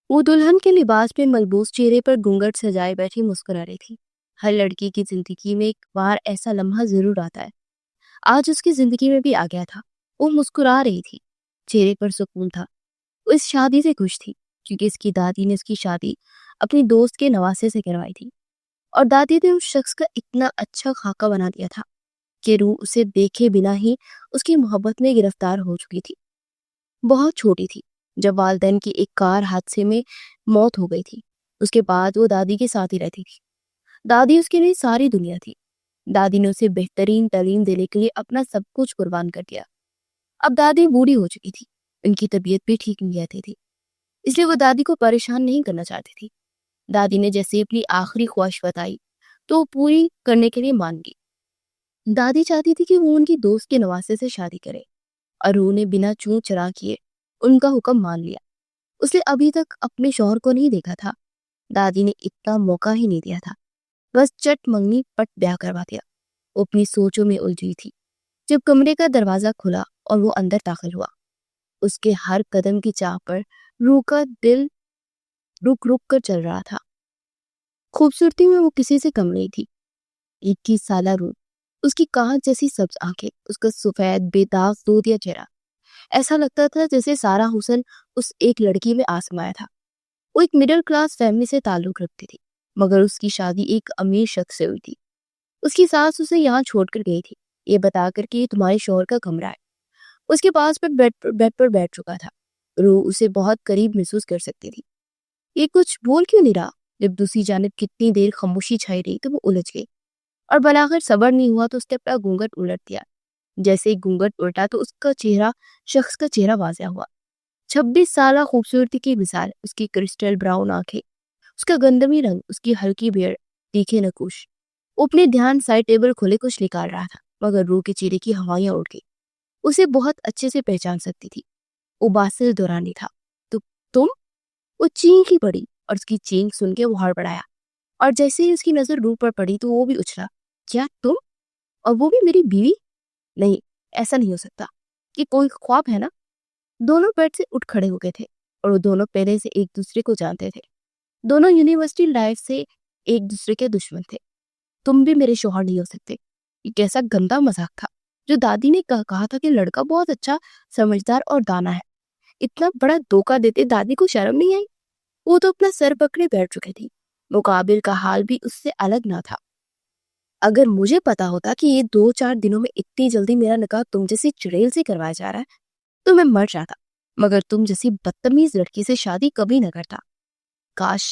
وہ دلہن کے لباس میں ملبوس چہرے پر گھونگھٹ سجائے بیٹھی مسکرا رہی تھی۔ ہر لڑکی کی زندگی میں ایک بار ایسا لمحہ ضرور آتا ہے۔ آج اس کی زندگی میں بھی آ گیا تھا۔ وہ مسکرا رہی تھی، چہرے پر سکون تھا۔ وہ اس شادی سے خوش تھی کیونکہ اس کی دادی نے اس کی شادی اپنی دوست کے نواسے سے کروائی تھی، اور دادی نے اس شخص کا اتنا اچھا خاکہ بنا دیا تھا کہ روح اسے دیکھے بنا ہی اس کی محبت میں گرفتار ہو چکی تھی۔ بہت چھوٹی تھی جب والدین کی ایک کار حادثے میں موت ہو گئی تھی۔ اس کے بعد وہ دادی کے ساتھ ہی رہتی تھی۔ دادی اس کے لیے ساری دنیا تھی۔ دادی نے اسے بہترین تعلیم دینے کے لیے اپنا سب کچھ قربان کر دیا۔ اب دادی بوڑھی ہو چکی تھی، ان کی طبیعت بھی ٹھیک نہیں رہتی تھی، اس لیے وہ دادی کو پریشان نہیں کرنا چاہتی تھی۔ دادی نے جیسے اپنی آخری خواہش بتائی تو وہ پوری کرنے کے لیے مان گئی۔ دادی چاہتی تھی کہ وہ ان کی دوست کے نواسے سے شادی کرے، اور وہ نے بنا چوں چرا کیے ان کا حکم مان لیا۔ اس نے ابھی تک اپنے شوہر کو نہیں دیکھا تھا۔ دادی نے اتنا موقع ہی نہیں دیا تھا، بس چٹ منگنی پٹ بیاہ کروا دیا۔ وہ اپنی سوچوں میں الجھی تھی جب کمرے کا دروازہ کھلا اور وہ اندر داخل ہوا۔ اس کے ہر قدم کی چاہ پر روح کا دل رک رک کر چل رہا تھا۔ خوبصورتی میں وہ کسی سے کم نہیں تھی۔ 21 سالہ روح، اس کی کانچ جیسی سبز آنکھیں، اس کا سفید بے داغ دودیا چہرہ، ایسا لگتا تھا جیسے سارا حسن اس ایک لڑکی میں آسمایا تھا۔ وہ ایک مڈل کلاس فیملی سے تعلق رکھتی تھی، مگر اس کی شادی ایک امیر شخص سے ہوئی تھی۔ اس کی ساس اسے یہاں چھوڑ کر گئی تھی، یہ بتا کر کہ یہ تمہارے شوہر کا کمرہ ہے۔ اس کے پاس بیڈ پر بیٹھ چکا تھا۔ روح اسے بہت قریب محسوس کر سکتی تھی۔ یہ کچھ بول کیوں نہیں رہا؟ جب دوسری جانب کتنی دیر خاموشی چھائی رہی تو وہ الجھ گئی، اور بلاخر صبر نہیں ہوا تو اس نے اپنا گھونگھٹ الٹ دیا۔ جیسے ہی گھونگھٹ الٹا تو اس کا چہرہ، شخص کا چہرہ واضح ہوا۔ 26 سالہ خوبصورتی کی مثال، اس کی کرسٹل براؤن آنکھیں، اس کا گندمی رنگ، اس کی ہلکی بیئرڈ، تیکھے نقوش۔ وہ اپنے دھیان سائڈ ٹیبل کھولے کچھ نکال رہا تھا، مگر روح کے چہرے کی ہوائیاں اڑ گئی۔ اسے بہت اچھے سے پہچان سکتی تھی۔ وہ باسل دورانی تھا۔ تو تم؟ وہ چینخ ہی پڑی، اور اس کی چینخ سن کے وہ ہڑبڑایا، اور جیسے ہی اس کی نظر روح پر پڑی تو وہ بھی اچھلا۔ کیا تم؟ اور وہ بھی میری بیوی؟ نہیں، ایسا نہیں ہو سکتا۔ یہ کوئی خواب ہے نا؟ دونوں بیڈ سے اٹھ کھڑے ہو گئے تھے، اور وہ دونوں پہلے سے ایک دوسرے کو جانتے تھے۔ دونوں یونیورسٹی لائف سے ایک دوسرے کے دشمن تھے۔ تم بھی میرے شوہر نہیں ہو سکتے۔ یہ کیسا گندا مذاق تھا جو دادی نے کہا تھا کہ لڑکا بہت اچھا، سمجھدار اور دانا ہے۔ اتنا بڑا دھوکہ دیتے دادی کو شرم نہیں آئی؟ وہ تو اپنا سر پکڑے بیٹھ چکے تھی۔ مقابل کا حال بھی اس سے الگ نہ تھا۔ اگر مجھے پتا ہوتا کہ یہ 2-4 دنوں میں اتنی جلدی میرا نکاح تم جیسی چڑیل سے کروایا جا رہا ہے تو میں مر جاتا، مگر تم جیسی بدتمیز لڑکی سے شادی کبھی نہ کرتا۔ کاش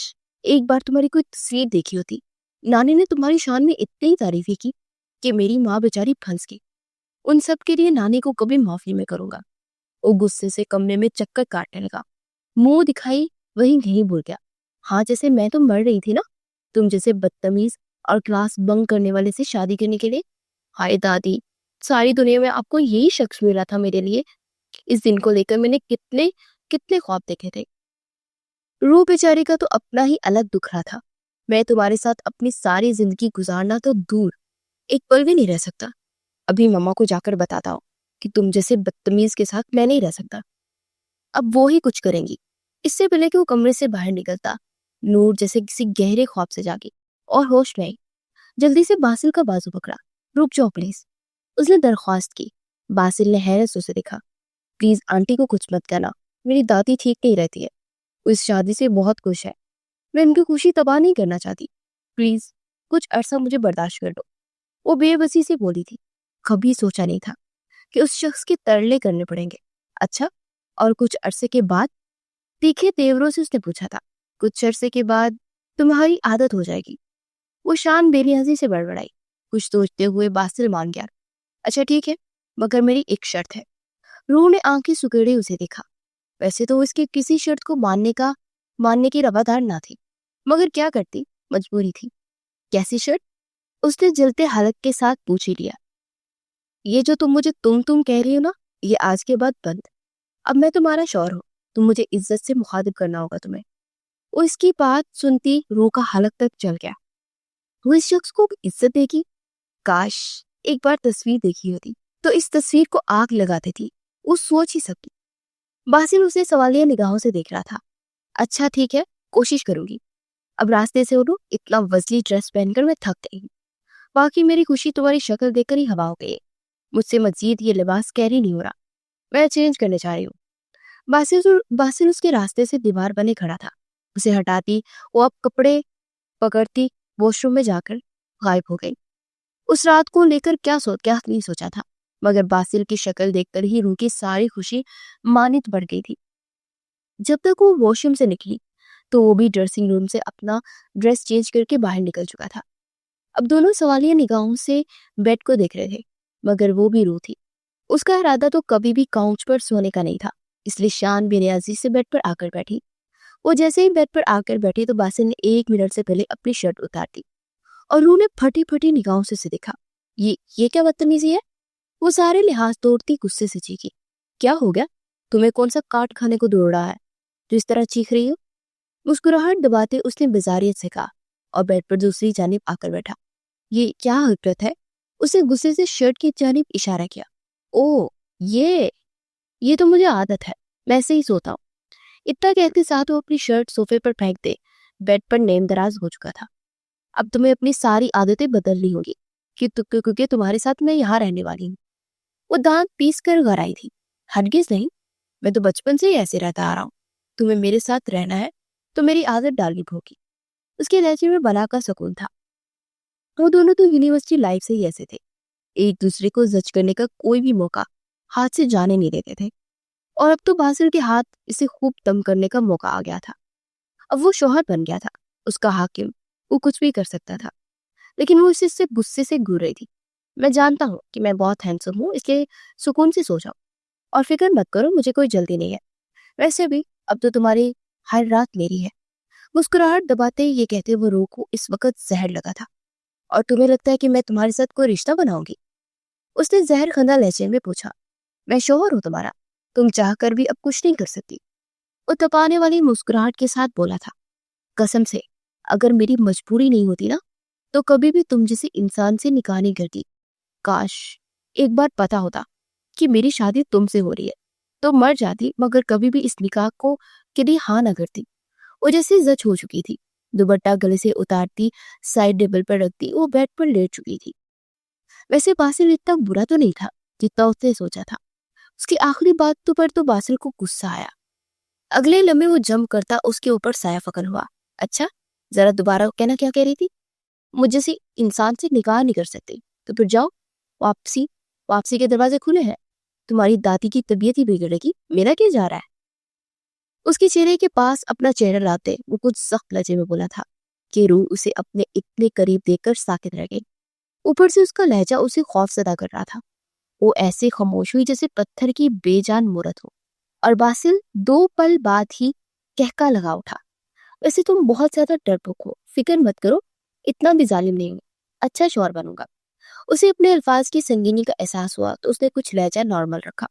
ایک بار تمہاری کوئی تصویر دیکھی ہوتی۔ نانی نے تمہاری شان میں اتنی تعریفیں کی کہ میری ماں بیچاری پھنس گئی۔ ان سب کے لیے نانی کو کبھی معافی میں کروں گا۔ وہ غصے سے کمرے میں چکر کاٹنے لگا، منہ دکھائی وہیں کہیں بھول گیا۔ ہاں، جیسے میں تو مر رہی تھی نا، تم جیسے بدتمیز اور کلاس بنک کرنے والے سے شادی کرنے کے لیے۔ ہائے دادی، ساری دنیا میں آپ کو یہی شخص ملا تھا میرے لیے۔ اس دن کو لے کر میں نے کتنے خواب دیکھے تھے۔ روح بیچاری کا تو اپنا ہی الگ دکھ رہا تھا۔ میں تمہارے ساتھ اپنی ساری زندگی گزارنا تو دور، ایک پل بھی نہیں رہ سکتا۔ ابھی مما کو جا کر بتاتا ہوں کہ تم جیسے بدتمیز کے ساتھ میں نہیں رہ سکتا۔ اب وہ ہی کچھ کریں گی۔ اس سے پہلے کہ وہ کمرے سے باہر نکلتا، نور جیسے کسی گہرے خواب سے جاگی اور ہوش میں آئی۔ جلدی سے باسل کا بازو پکڑا۔ رک جاؤ پلیز، اس نے درخواست کی۔ باسل نے حیرت سے اسے دیکھا۔ پلیز آنٹی کو کچھ مت کہنا، میری دادی ٹھیک نہیں رہتی ہے، وہ اس شادی سے بہت خوش ہے، میں ان کی خوشی تباہ نہیں کرنا چاہتی، پلیز کچھ عرصہ مجھے برداشت کر دو۔ وہ بے بسی سے بولی تھی۔ کبھی سوچا نہیں تھا کہ اس شخص کے ترلے کرنے پڑیں گے۔ اچھا، اور کچھ عرصے کے بعد؟ تیکھے تیوروں سے اس نے پوچھا تھا۔ کچھ عرصے کے بعد تمہاری عادت ہو جائے گی، وہ شان بے نیازی سے بڑبڑائی۔ کچھ سوچتے ہوئے باسل مان گیا۔ اچھا ٹھیک ہے، مگر میری ایک شرط ہے۔ روح نے آنکھیں سکیڑے اسے دیکھا۔ ویسے تو اس کی کسی شرط کو ماننے کی روادار نہ تھی، مگر کیا کرتی، مجبوری تھی۔ کیسی شرط؟ اس نے جلتے حلق کے ساتھ پوچھ ہی لیا۔ یہ جو تم مجھے تم کہہ رہی ہو نا، یہ آج کے بعد بند۔ اب میں تمہارا شوہر ہوں، تم مجھے عزت سے مخاطب کرنا ہوگا تمہیں۔ وہ اس کی بات سنتی روح کا حلق تک چل گیا۔ وہ اس شخص کو عزت دے گی؟ کاش ایک بار تصویر دیکھی ہوتی تو اس تصویر کو آگ لگاتی تھی۔ وہ سوچ ہی سکتی۔ باسل اسے سوالیہ نگاہوں سے دیکھ رہا تھا۔ اچھا ٹھیک ہے، کوشش کروں گی. اب راستے سے اٹھو، اتنا وزلی ڈریس پہن کر میں تھک گئی ہوں. باقی میری خوشی تمہاری شکل دیکھ کر ہی ہوا ہو گئی ہے. مجھ سے مزید یہ لباس کیری نہیں ہو رہا، میں چینج کرنے چاہ رہی ہوں. باسل اس کے راستے سے دیوار بنے کھڑا تھا. اسے ہٹاتی وہ اب کپڑے پکڑتی واش روم میں جا کر غائب ہو گئی. اس رات کو لے کر کیا نہیں سوچا تھا، مگر باسل کی شکل دیکھ کر ہی روح کی ساری خوشی مانت بڑھ گئی تھی. جب تک وہ واش روم سے نکلی تو وہ بھی ڈریسنگ روم سے اپنا ڈریس چینج کر کے باہر نکل چکا تھا. اب دونوں سوالیہ نگاہوں سے بیڈ کو دیکھ رہے تھے، مگر وہ بھی روح تھی. اس کا ارادہ تو کبھی بھی کاؤچ پر سونے کا نہیں تھا، اس لیے شان بے نیازی سے بیڈ پر آ کر بیٹھی. وہ جیسے ہی بیڈ پر آ کر بیٹھی تو باسل نے 1 منٹ سے پہلے اپنی شرٹ اتار دی اور روح نے پھٹی پھٹی نگاہوں سے دیکھا. یہ کیا بدتمیزی ہے؟ وہ سارے لحاظ توڑتی غصے سے چیخی. کیا ہو گیا؟ تمہیں کون سا کاٹ کھانے کو دوڑ رہا ہے جو اس طرح چیخ رہی ہو؟ مسکراہٹ دباتے اس نے بزاریت سے کہا اور بیڈ پر دوسری جانب آ کر بیٹھا. یہ کیا حرکت ہے؟ اسے غصے سے شرٹ کی جانب اشارہ کیا. او یہ تو مجھے عادت ہے، میں ایسے ہی سوتا ہوں. اتنا کہتے ساتھ وہ اپنی شرٹ صوفے پر پھینک دے بیڈ پر نیم دراز ہو چکا تھا. اب تمہیں اپنی ساری عادتیں بدلنی ہوگی کیونکہ تمہارے ساتھ میں یہاں رہنے والی ہوں. وہ دانت پیس کر گھر آئی تھی. ہرگز نہیں، میں تو بچپن سے ہی ایسے رہتا آ رہا ہوں. تمہیں میرے ساتھ رہنا ہے تو میری عادت ڈالنی ہوگی. اس کے لہجے میں بلا کا سکون تھا. وہ دونوں تو یونیورسٹی لائف سے ہی ایسے تھے، ایک دوسرے کو زج کرنے کا کوئی بھی موقع ہاتھ سے جانے نہیں دیتے تھے. اور اب تو باسل کے ہاتھ اسے خوب تنگ کرنے کا موقع آ گیا تھا. اب وہ شوہر بن گیا تھا، اس کا حاکم. وہ کچھ بھی کر سکتا تھا، لیکن وہ اسے سے غصے سے گور رہی تھی. میں جانتا ہوں کہ میں بہت ہینڈسم ہوں، اس لیے سکون سے سو جاؤ اور فکر مت کرو، مجھے کوئی جلدی نہیں ہے. ویسے بھی اب تو تمہاری ہر رات میری ہے. مسکراہٹ دباتے یہ کہتے وہ روح کو اس وقت زہر لگا تھا. اور تمہیں لگتا ہے کہ میں تمہارے ساتھ کوئی رشتہ بناؤں گی؟ اس نے زہر خندہ لہجے میں پوچھا. میں شوہر ہوں تمہارا، تم چاہ کر بھی اب کچھ نہیں کر سکتی. وہ تپانے والی مسکراہٹ کے ساتھ بولا تھا. قسم سے اگر میری مجبوری نہیں ہوتی نا تو کبھی بھی تم جیسے انسان سے نکاح نہیں کرتی. کاش ایک بار پتا ہوتا کہ میری شادی تم سے ہو رہی ہے تو مر جاتی، مگر کبھی بھی اس نکاح کو کبھی ہاں نہ کرتی. وہ جیسے زچ ہو چکی تھی. دوپٹہ گلے سے اتارتی سائڈ ٹیبل پر رکھتی وہ بیڈ پر لیٹ چکی تھی. ویسے باسل اتنا برا تو نہیں تھا جتنا اس نے سوچا تھا. اس کی آخری بات پر تو باسل کو غصہ آیا. اگلے لمحے وہ جم کرتا اس کے اوپر سایہ فکن ہوا. اچھا ذرا دوبارہ کہنا کیا کہہ رہی تھی؟ مجھے سے انسان سے نکاح نہیں کر سکتے تو پھر جاؤ، واپسی کے دروازے کھلے ہیں. تمہاری دادی کی طبیعت ہی بگڑے گی، میرا کیا جا رہا ہے؟ اس کے چہرے کے پاس اپنا چہرہ لاتے وہ کچھ سخت لہجے میں بولا تھا کہ روح اسے اپنے اتنے قریب دیکھ کر ساکت رہ گئی. اوپر سے اس کا لہجہ اسے خوف زدہ کر رہا تھا. وہ ایسے خاموش ہوئی جیسے پتھر کی بے جان مورت ہو. اور باسل 2 پل بعد ہی کہکا لگا اٹھا. ویسے تم بہت زیادہ ڈرپوک ہو، فکر مت کرو، اتنا بھی ظالم نہیں ہوں، اچھا شوہر بنوں گا. اسے اپنے الفاظ کی سنگینی کا احساس ہوا تو اس نے کچھ لہجہ نارمل رکھا.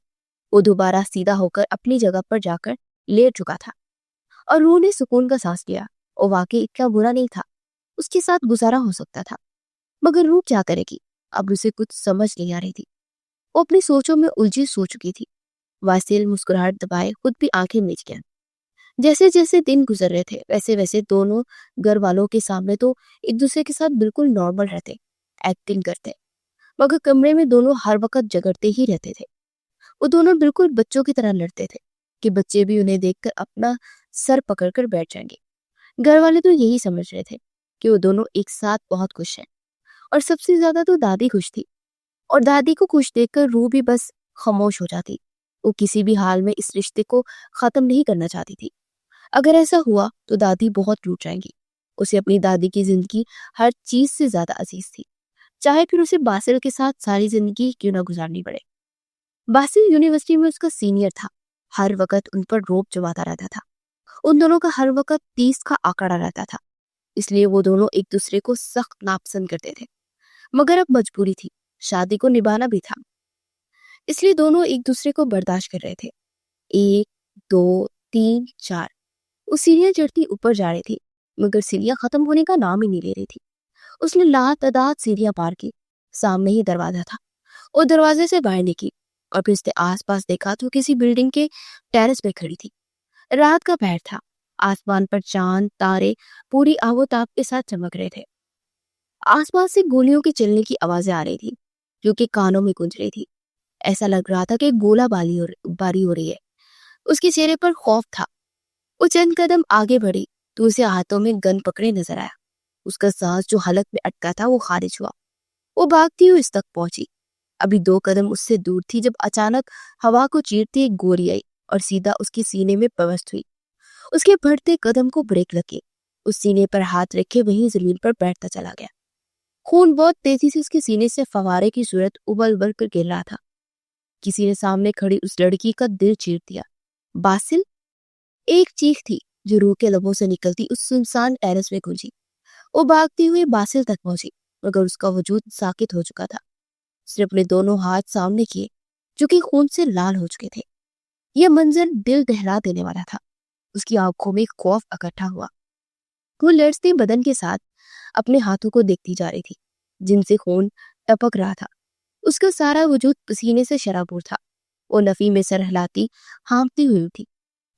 وہ دوبارہ سیدھا ہو کر اپنی جگہ پر جا کر لیٹ چکا تھا اور روح نے سکون کا سانس لیا. وہ واقعی اتنا برا نہیں تھا، اس کے ساتھ گزارا ہو سکتا تھا. مگر روح کیا کرے گی؟ اب اسے کچھ سمجھ نہیں آ رہی تھی. وہ اپنی سوچوں میں الجھی سو چکی تھی. واسل مسکراہٹ دبائے خود بھی آنکھیں میچ گیا. جیسے جیسے دن گزر رہے تھے ویسے ویسے دونوں گھر والوں کے سامنے تو ایک دوسرے کے ساتھ بالکل نارمل رہتے، ایکٹنگ کرتے، مگر کمرے میں دونوں ہر وقت جگڑتے ہی رہتے تھے. وہ دونوں بالکل بچوں کی طرح لڑتے تھے کہ بچے بھی انہیں دیکھ کر اپنا سر پکڑ کر بیٹھ جائیں گے. گھر والے تو یہی سمجھ رہے تھے کہ وہ دونوں ایک ساتھ بہت خوش ہیں. اور سب سے زیادہ تو دادی خوش تھی، اور دادی کو خوش دیکھ کر روح بھی بس خاموش ہو جاتی. وہ کسی بھی حال میں اس رشتے کو ختم نہیں کرنا چاہتی تھی. اگر ایسا ہوا تو دادی بہت ٹوٹ جائیں گی. اسے اپنی دادی کی زندگی ہر چیز سے زیادہ عزیز تھی، چاہے پھر اسے باسل کے ساتھ ساری زندگی کیوں نہ گزارنی پڑے. باسل یونیورسٹی میں اس کا سینئر تھا، ہر وقت ان پر روب جماتا رہتا تھا. ان دونوں کا ہر وقت 30 کا آنکڑا رہتا تھا، اس لیے وہ دونوں ایک دوسرے کو سخت ناپسند کرتے تھے. مگر اب مجبوری تھی، شادی کو نبھانا بھی تھا، اس لیے دونوں ایک دوسرے کو برداشت کر رہے تھے. 1 2 3 4 وہ سیڑھیاں چڑھتی اوپر جا رہی تھی، مگر سیڑھیاں ختم ہونے کا نام ہی نہیں لے رہی تھی. اس نے لاتعداد سیڑھیاں پار کی. سامنے ہی دروازہ تھا. وہ دروازے سے باہر نکلی اور پھر اس نے آس پاس دیکھا تو کسی بلڈنگ کے ٹیرس پہ کھڑی تھی. رات کا پہر تھا، आसमान पर चांद तारे पूरी आवोताप के साथ चमक रहे थे। आसपास से गोलियों के चलने की आवाजें आ रही थी जो कि कानों में गूंज रही थी। ऐसा लग रहा था कि बारी हो रही है। उसके चेहरे पर खौफ था। वो चंद कदम आगे बढ़ी तो उसे हाथों में गन पकड़े नजर आया। उसका सांस जो हलक में अटका था वो खारिज हुआ। वो भागती हुई इस तक पहुंची। अभी 2 कदम उससे दूर थी जब अचानक हवा को चीरती एक गोली आई और सीधा उसके सीने में प्रविष्ट हुई। उसके बढ़ते कदम को ब्रेक लगे। उस सीने पर हाथ रखे वहीं जमीन पर बैठता चला गया। खून बहुत तेजी से उसके सीने से फवारे की सूरत उबल उबल कर गिर रहा था। किसी ने सामने खड़ी उस लड़की का दिल चीर दिया। बासिल! एक चीख थी जो रूह के लबों से निकलती उस सुनसान टेरेस में गूंजी। वो भागती हुई बासिल तक पहुंची मगर उसका वजूद साकित हो चुका था। उसने अपने दोनों हाथ सामने किए जो कि खून से लाल हो चुके थे। यह मंजर दिल दहला देने वाला था। उसकी आंखों में खौफ इकट्ठा हुआ। वो लड़ते बदन के साथ अपने हाथों को देखती जा रही थी जिनसे खून टपक रहा था। उसका सारा वजूद पसीने से शराबूर था। वो नफी में सर हिलाती हाँफती हुई थी।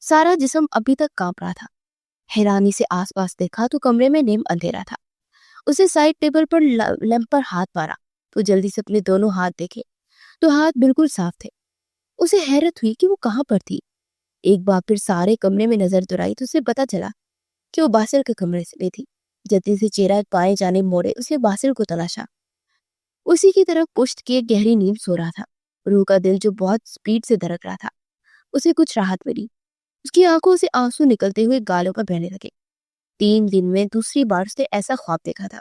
सारा जिस्म अभी तक कांप रहा था। हैरानी से आसपास देखा तो कमरे में नीम अंधेरा था। उसे साइड टेबल पर लैंप पर हाथ मारा तो जल्दी से अपने दोनों हाथ देखे तो हाथ बिल्कुल साफ थे। उसे हैरत हुई कि वो कहाँ पर थी। एक बार फिर सारे कमरे में नजर दौड़ाई तो उसे पता चला कि वो बासिल के कमरे में थी। जल्दी से चेहरा पाए जाने मोड़े उसे बासिल को तलाशा। उसी की तरफ पुष्ट किए गहरी नींद सो रहा था। रूह का दिल जो बहुत स्पीड से धड़क रहा था। उसे कुछ राहत मिली। उसकी आंखों से आंसू निकलते हुए गालों पर बहने लगे। 3 दिन में दूसरी बार उसने ऐसा ख्वाब देखा था।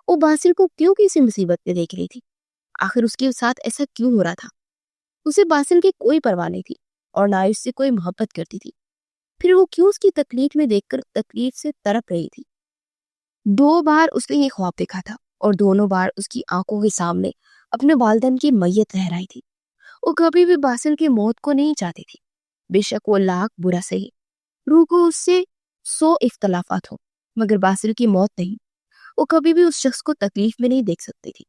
वो बासिल को क्यों किसी मुसीबत में देख रही थी? आखिर उसके साथ ऐसा क्यों हो रहा था? उसे बासिल की कोई परवाह नहीं थी और ना ही उससे कोई मोहब्बत करती थी। फिर वो क्यों उसकी तकलीफ में देखकर तकलीफ से तड़प रही थी? 2 बार उसने ये ख्वाब देखा था और दोनों बार उसकी आंखों के सामने अपने वालिदैन की मैयत लहराई थी। वो कभी भी बासिल की मौत को नहीं चाहती थी। बेशक वो लाख बुरा सही, रूह को उससे 100 इख्तलाफात हो, मगर बासिल की मौत नहीं। वो कभी भी उस शख्स को तकलीफ में नहीं देख सकती थी।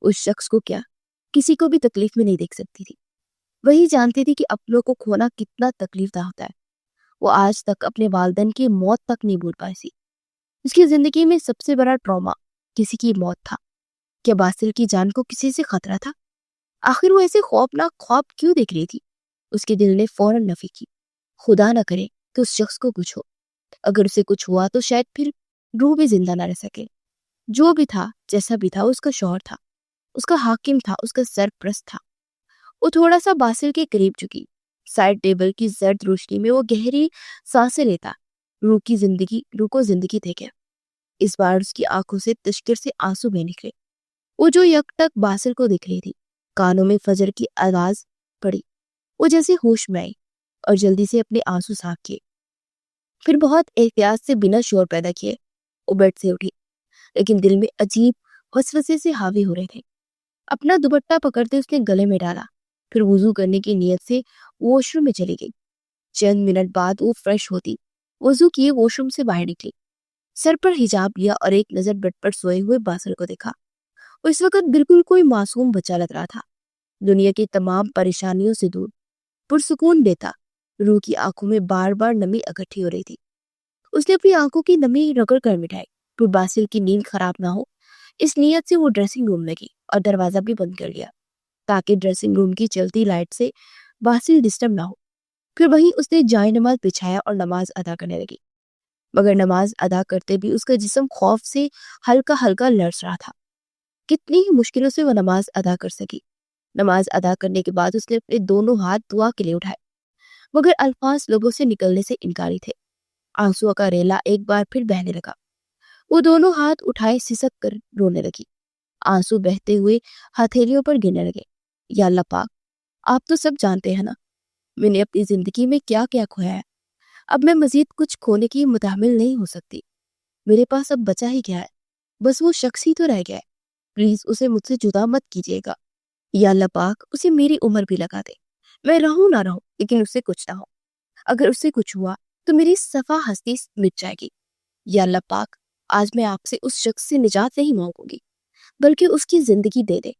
उस शख्स को क्या, किसी को भी तकलीफ में नहीं देख सकती थी। वही जानती थी कि अपनों को खोना कितना तकलीफदा होता है। वो आज तक अपने वालिदैन की मौत तक नहीं भूल पाई थी। उसकी जिंदगी में सबसे बड़ा ट्रॉमा किसी की मौत था। क्या बासिल की जान को किसी से खतरा था? आखिर वो ऐसे खौफनाक ख्वाब क्यों देख रही थी? उसके दिल ने फौरन नफी की। खुदा न करे कि उस शख्स को कुछ हो। अगर उसे कुछ हुआ तो शायद फिर रूह भी जिंदा न रह सके। जो भी था, जैसा भी था, उसका शौहर था, उसका हाकिम था, उसका सरप्रस्त था। वो थोड़ा सा बासिल के करीब झुकी। साइड टेबल की जर्द रोशनी में वो गहरी सांसें लेता रूह को जिंदगी दे गया। इस बार उसकी आंखों से तश्किर से आंसू बह निकले। वो जो यकटक बासिल को दिख रही थी। कानों में फजर की आवाज पड़ी। वो जैसे होश में आई और जल्दी से अपने आंसू साफ किए। फिर बहुत एहतियात से बिना शोर पैदा किए वो बेड से उठी, लेकिन दिल में अजीब वसवसे से हावी हो रहे थे। अपना दुपट्टा पकड़ते उसने गले में डाला। फिर वुजू करने की नीयत से वॉशरूम में चली गई। चंद मिनट बाद वो फ्रेश होती वुजू किए वॉशरूम से बाहर निकली। सर पर हिजाब लिया और एक नजर बेड पर सोए हुए बासिल को देखा। वो इस वक्त बिल्कुल कोई मासूम बच्चा लग रहा था, दुनिया की तमाम परेशानियों से दूर, पुरसुकून देता। रूह की आंखों में बार बार नमी इकट्ठी हो रही थी। उसने अपनी आंखों की नमी रगड़ कर मिटाई। फिर बासिल की नींद खराब ना हो इस नीयत से वो ड्रेसिंग रूम में गई और दरवाजा भी बंद कर लिया ताकि ड्रेसिंग रूम की चलती लाइट से बासिल डिस्टर्ब ना हो। फिर वहीं उसने जाय नमाज बिछाया और नमाज अदा करने लगी। मगर नमाज अदा करते भी उसका जिस्म खौफ से हल्का हल्का लर्ज रहा था। कितनी ही मुश्किलों से वो नमाज अदा कर सकी। नमाज अदा करने के बाद उसने अपने दोनों हाथ दुआ के लिए उठाए, मगर अल्फाज लोगों से निकलने से इनकारी थे। आंसुओं का रेला एक बार फिर बहने लगा। वो दोनों हाथ उठाए सिसक कर रोने लगी। आंसू बहते हुए हथेलियों पर गिरने लगे। या अल्लाह पाक, आप तो सब जानते हैं ना, मैंने अपनी जिंदगी में क्या क्या खोया है। अब मैं मजीद कुछ खोने की मुतामिल नहीं हो सकती। मेरे पास अब बचा ही क्या है? बस वो शख्स ही तो रह गया है। प्लीज उसे मुझसे जुदा मत कीजिएगा। या अल्लाह पाक, उसे मेरी उम्र भी लगा दे। मैं रहूं ना रहूं, लेकिन उससे कुछ ना हो। अगर उससे कुछ हुआ तो मेरी सफा हस्ती मिट जाएगी। या अल्लाह पाक, आज मैं आपसे उस शख्स से निजात नहीं मांगूंगी, बल्कि उसकी जिंदगी दे दे।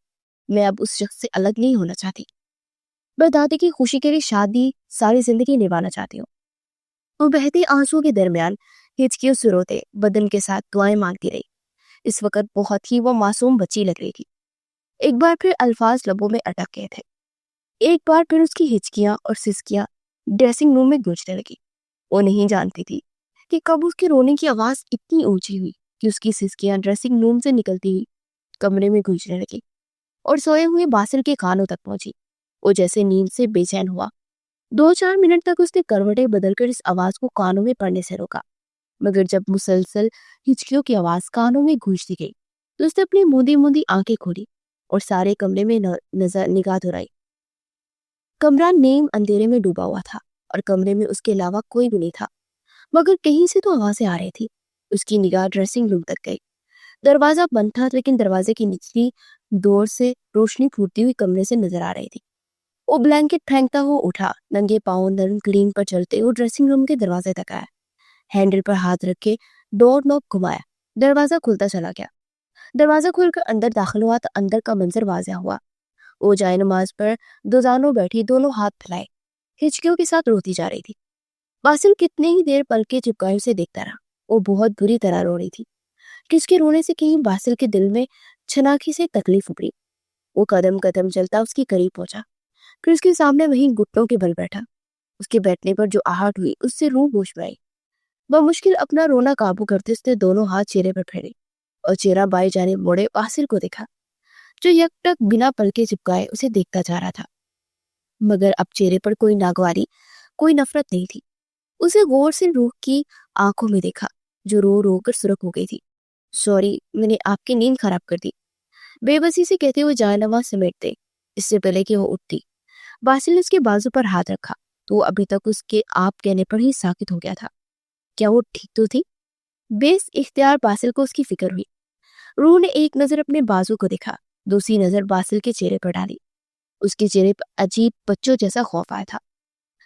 मैं अब उस शख्स से अलग नहीं होना चाहती। मैं दादी की खुशी के लिए शादी सारी जिंदगी निभाना चाहती हूँ। وہ بہتے آنسو کے درمیان ہچکیوں سے روتے بدن کے ساتھ دعائیں مانگتی رہی۔ اس وقت بہت ہی وہ معصوم بچی لگ رہی تھی۔ ایک بار پھر الفاظ لبوں میں اٹک گئے تھے۔ ایک بار پھر اس کی ہچکیاں اور سسکیاں ڈریسنگ روم میں گونجنے لگی۔ وہ نہیں جانتی تھی کہ کب اس کے رونے کی آواز اتنی اونچی ہوئی کہ اس کی سسکیاں ڈریسنگ روم سے نکلتی ہوئی کمرے میں گونجنے لگی اور سوئے ہوئے باسل کے کانوں تک پہنچی۔ وہ جیسے نیند سے بے چین ہوا۔ 2-4 منٹ تک اس نے کروٹیں بدل کر اس آواز کو کانوں میں پڑنے سے روکا، مگر جب مسلسل ہچکیوں کی آواز کانوں میں گونجتی گئی تو اس نے اپنی موندی موندی آنکھیں کھولی اور سارے کمرے میں نگاہ دہرائی۔ کمرہ نیم اندھیرے میں ڈوبا ہوا تھا اور کمرے میں اس کے علاوہ کوئی بھی نہیں تھا، مگر کہیں سے تو آوازیں آ رہی تھی۔ اس کی نگاہ ڈریسنگ روم تک گئی۔ دروازہ بند تھا، لیکن دروازے کی نچلی ڈور سے روشنی پھوٹتی ہوئی کمرے سے نظر آ رہی تھی۔ وہ بلینکٹ پھینکتا ہوا اٹھا، ننگے پاؤں نرم کلین پر چلتے وہ ڈریسنگ روم کے دروازے تک آیا۔ ہینڈل پر ہاتھ رکھ کے ڈور نوب گھمایا، دروازہ کھلتا چلا گیا۔ دروازہ کھل کر اندر داخل ہوا تو اندر کا منظر واضح ہوا۔ وہ جائے نماز پر دوزانوں بیٹھی، دونوں ہاتھ پھیلائے، ہچکیوں کے ساتھ روتی جا رہی تھی۔ باسل کتنے ہی دیر پلکیں چپکائے اسے دیکھتا رہا۔ وہ بہت بری طرح رو رہی تھی کہ اس کے رونے سے کہیں باسل کے دل میں چھناکی سے تکلیف ابھری۔ وہ قدم قدم چلتا اس کے قریب پہنچا، پھر اس کے سامنے وہیں گھٹنوں کے بل بیٹھا۔ اس کے بیٹھنے پر جو آہٹ ہوئی اس سے روح ہوش میں آئی۔ بمشکل اپنا رونا قابو کرتے اس نے دونوں ہاتھ چہرے پر پھیرے اور چہرہ بائیں جانب موڑے باسل کو دیکھا، جو یک ٹک بنا پلکیں چپکائے اسے دیکھتا جا رہا تھا، مگر اب چہرے پر کوئی ناگواری، کوئی نفرت نہیں تھی۔ اسے غور سے روح کی آنکھوں میں دیکھا جو رو رو کر سرخ ہو گئی تھی۔ سوری، میں نے آپ کی نیند خراب کر دی، بے بسی سے کہتے ہوئے جائے نماز سمیٹتے اس سے پہلے کہ وہ اٹھتی۔ باسل نے اس کے بازو پر ہاتھ رکھا تو وہ ابھی تک اس کے آپ کہنے پر ہی ساکت ہو گیا تھا۔ کیا وہ ٹھیک تو تھی؟ بیس اختیار باسل کو اس کی فکر ہوئی۔ روح نے ایک نظر اپنے بازو کو دیکھا، دوسری نظر باسل کے چہرے پر ڈالی۔ اس کے چہرے پر عجیب بچوں جیسا خوف آیا تھا۔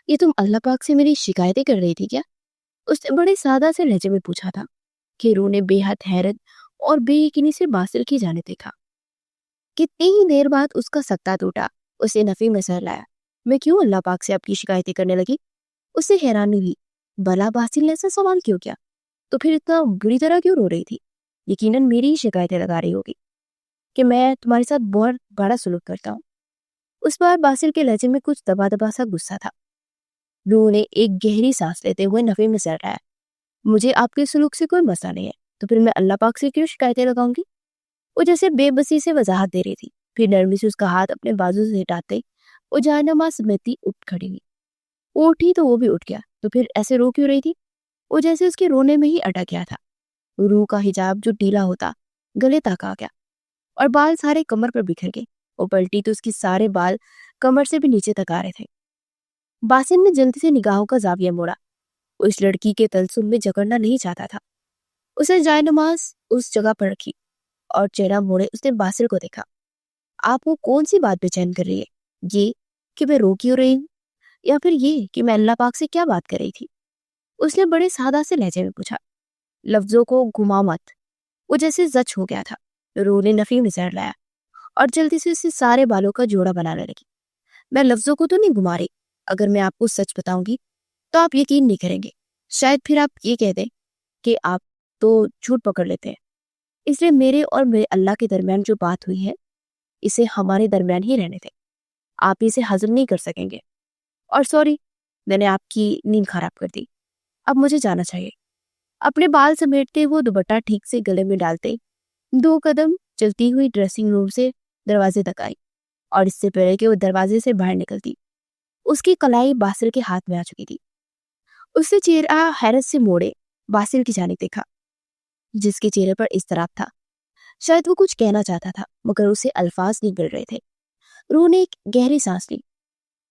یہ تم اللہ پاک سے میری شکایتیں کر رہی تھی کیا؟ اس نے بڑے سادہ سے لہجے میں پوچھا تھا کہ روح نے بے حد حیرت اور بے یقینی سے باسل کی جانب دیکھا۔ کتنی ہی دیر بعد اس کا سکتہ ٹوٹا۔ اسے نفی میں سر لایا۔ میں کیوں اللہ پاک سے آپ کی شکایتیں کرنے لگی؟ اس سے حیرانی ہوئی۔ بھلا باسل نے ایسا سوال کیوں کیا؟ تو پھر اتنا بری طرح کیوں رو رہی تھی؟ یقیناً میری ہی شکایتیں لگا رہی ہوگی کہ میں تمہارے ساتھ بہت بڑا سلوک کرتا ہوں۔ اس بار باسل کے لہجے میں کچھ دبا دبا سا غصہ تھا۔ روح نے ایک گہری سانس لیتے ہوئے نفی میں سر لایا۔ مجھے آپ کے سلوک سے کوئی مسئلہ نہیں ہے، تو پھر میں اللہ پاک سے کیوں شکایتیں لگاؤں گی؟ وہ جیسے بے بسی سے وضاحت دے رہی تھی۔ پھر نرمی سے اس کا ہاتھ اپنے بازو سے ہٹاتے وہ جائے نماز سمیتی اٹھ کھڑی ہوئی۔ وہ اٹھی تو وہ بھی اٹھ گیا۔ تو پھر ایسے رو کیوں رہی تھی؟ وہ جیسے اس کے رونے میں ہی اٹک گیا تھا۔ روح کا حجاب جو ڈھیلا ہوتا گلے تک آ گیا اور بال سارے کمر پر بکھر گئے۔ وہ پلٹی تو اس کی سارے بال کمر سے بھی نیچے تک آ رہے تھے۔ باسل نے جلدی سے نگاہوں کا زاویہ موڑا۔ وہ اس لڑکی کے تلسم میں جکڑنا نہیں چاہتا تھا۔ اسے جائے نماز اس جگہ پر رکھی اور چہرہ موڑے اس نے باسل کو دیکھا۔ آپ وہ کون سی بات بے چین کر رہی ہے؟ یہ کہ میں رو کیوں رہی ہوں، یا پھر یہ کہ میں اللہ پاک سے کیا بات کر رہی تھی؟ اس نے بڑے سادہ سے لہجے میں پوچھا۔ لفظوں کو گھما مت۔ وہ جیسے زچ ہو گیا تھا۔ روح نے نفی میں سر لایا اور جلدی سے اسے سارے بالوں کا جوڑا بنانے لگی۔ میں لفظوں کو تو نہیں گھما رہی، اگر میں آپ کو سچ بتاؤں گی تو آپ یقین نہیں کریں گے، شاید پھر آپ یہ کہہ دیں کہ آپ تو جھوٹ پکڑ لیتے ہیں۔ اس لیے میرے اور میرے اللہ کے درمیان جو بات ہوئی ہے اسے ہمارے درمیان ہی رہنے دیں، آپ اسے ہضم نہیں کر سکیں گے۔ اور سوری، میں نے آپ کی نیند خراب کر دی، اب مجھے جانا چاہیے۔ اپنے بال سمیٹتے وہ دوپٹہ ٹھیک سے گلے میں ڈالتے 2 قدم چلتی ہوئی ڈریسنگ روم سے دروازے تک آئی، اور اس سے پہلے کہ وہ دروازے سے باہر نکلتی اس کی کلائی باسل کے ہاتھ میں آ چکی تھی۔ اس نے چہرہ حیرت سے موڑے باسل کی جانب دیکھا، جس کے چہرے پر اضطراب تھا۔ شاید وہ کچھ کہنا چاہتا تھا مگر اسے الفاظ نہیں مل رہے تھے۔ روح نے ایک گہری سانس لی۔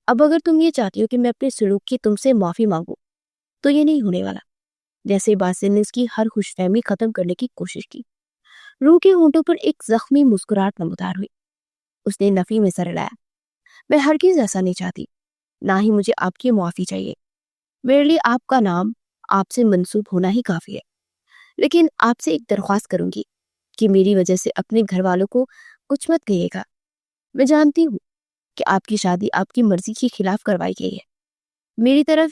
اب اگر تم یہ چاہتی ہو کہ میں اپنے سلوک کی تم سے معافی مانگوں تو یہ نہیں ہونے والا۔ جیسے باسل نے اس کی ہر خوش فہمی ختم کرنے کی کوشش کی، روح کے ہونٹوں پر ایک زخمی مسکراہٹ نمودار ہوئی۔ اس نے نفی میں سر ہلایا۔ میں ہرگز ایسا نہیں چاہتی، نہ ہی مجھے آپ کی معافی چاہیے۔ میرے لیے آپ کا نام آپ سے منسوب ہونا ہی کافی ہے، لیکن آپ سے ایک درخواست کروں گی کہ میری وجہ سے اپنے گھر والوں کو کچھ مت کہیے گا۔ میں جانتی ہوں کہ آپ کی شادی آپ کی مرضی کے خلاف کروائی گئی ہے۔ میری طرف